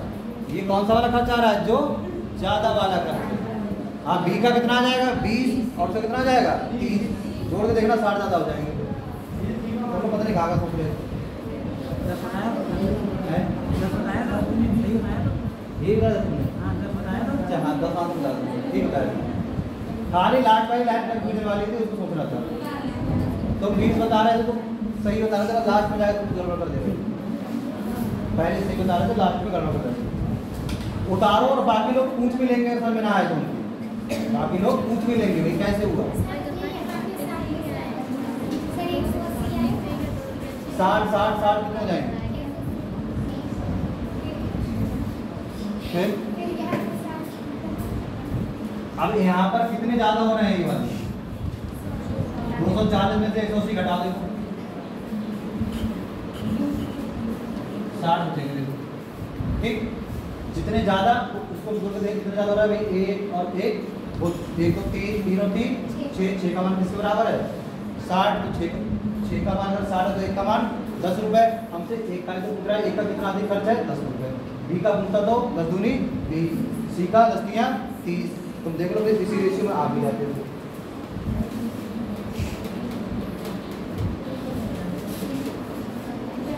ये कौन सा वाला खर्च आ रहा है? जो ज्यादा वाला खर्च। हाँ, बी का कितना आ जाएगा? 20 और से कितना आ जाएगा? 30। जोड़ के देखना 60 ज्यादा हो जाएंगे। तो पता नहीं कहाँ सोच रहे हैं। ये बताया तुमने? अच्छा हाँ, 10 आंसर बता दो, ठीक बताया। खाली लास्ट वाली लाइन कंफ्यूजन वाली थी, उसको सोचना था। तुम 20 बता रहे थे, तुम सही बता रहे थे, लास्ट में जाके तुम गड़बड़ कर देते। पहले सही बता रहे थे, लास्ट में गड़बड़ कर देते। उतारो और बाकी लोग पूछ भी लेंगे, समझ में ना आए तो बाकी लोग पूछ भी लेंगे भाई कैसे हुआ। 60 कितने हो जाएंगे? फिर अब यहाँ पर कितने ज्यादा हो रहे हैं? ये वाले 240 में से 180 घटा दो, 60 बचेंगे। ठीक, जितने ज्यादा उसको जोड़ के देख कितना ज्यादा हो रहा है भाई? 1 और 1 वो 1 तो 3 3 और 3 6 का मान किसके बराबर है? 60। तो 6 का मान अगर 60 है तो 1 का मान 10 रुपए। हमसे 1 का तो पूछ रहा है, 1 का कितना अधिक खर्च है? 10 रुपए। बी का पूछता तो 10 दूनी 20, सी का 10 तियां 30। तुम देख लो भाई, इसी रेशियो में आप भी जाते हो।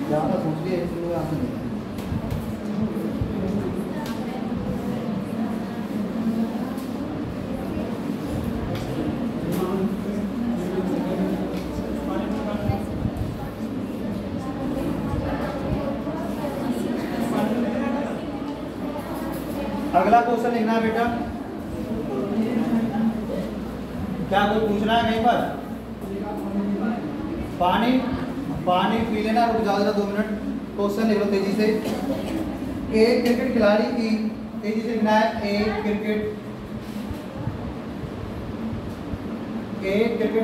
ज़्यादा सोच लिया इसलिए यहाँ से नहीं। अगला क्वेश्चन लिखना है बेटा। क्या कोई पूछना है कहीं पर? पानी पी लेना, रुक जाओ जरा 2 मिनट। क्वेश्चन लिख लो तेजी से। एक क्रिकेट खिलाड़ी की, तेजी से लिखना है, एक क्रिकेट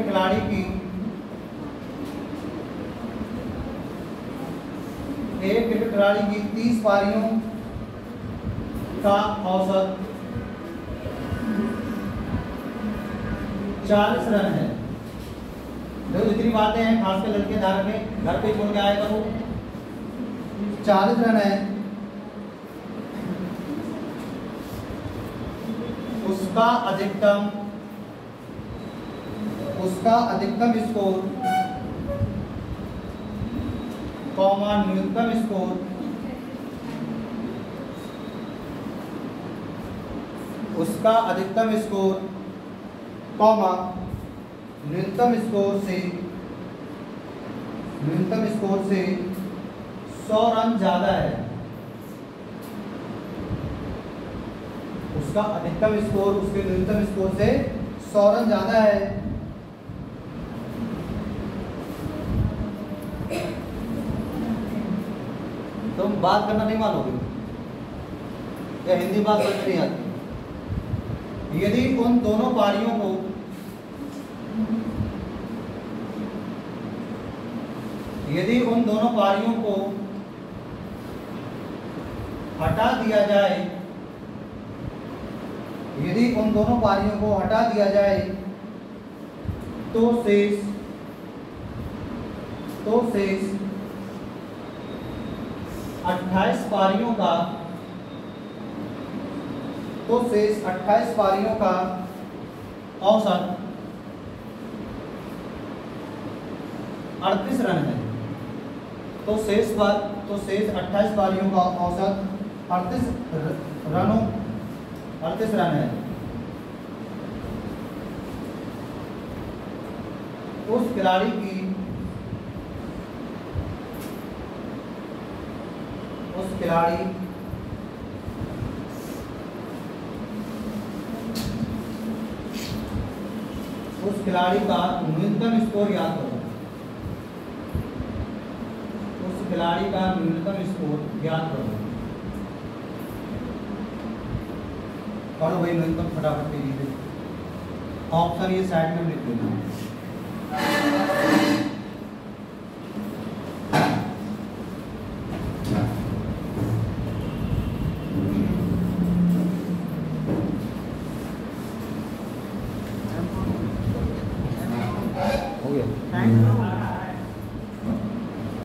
खिलाड़ी की एक क्रिकेट खिलाड़ी की 30 पारियों का औसत 40 रन है। देखो जितनी बातें हैं खासकर लड़के ध्यान रखें, घर पे छोड़ के आया करो। 40 रन है, उसका अधिकतम स्कोर कॉमा न्यूनतम स्कोर कॉमा न्यूनतम स्कोर से 100 रन ज्यादा है। उसका अधिकतम स्कोर उसके न्यूनतम स्कोर से 100 रन ज्यादा है। तुम बात करना नहीं मानोगे या हिंदी बात समझ नहीं आती। यदि उन दोनों पारियों को हटा दिया जाए यदि उन दोनों पारियों को हटा दिया जाए तो शेष 28 पारियों का औसत 38 रन है। तो शेष 28 पारियों का औसत 38 रन है। उस खिलाड़ी की का न्यूनतम स्कोर याद करो। पढ़ो भाई न्यूनतम फटाफट के लिए। ऑप्शन ये साइड में लिख देना। हो गया।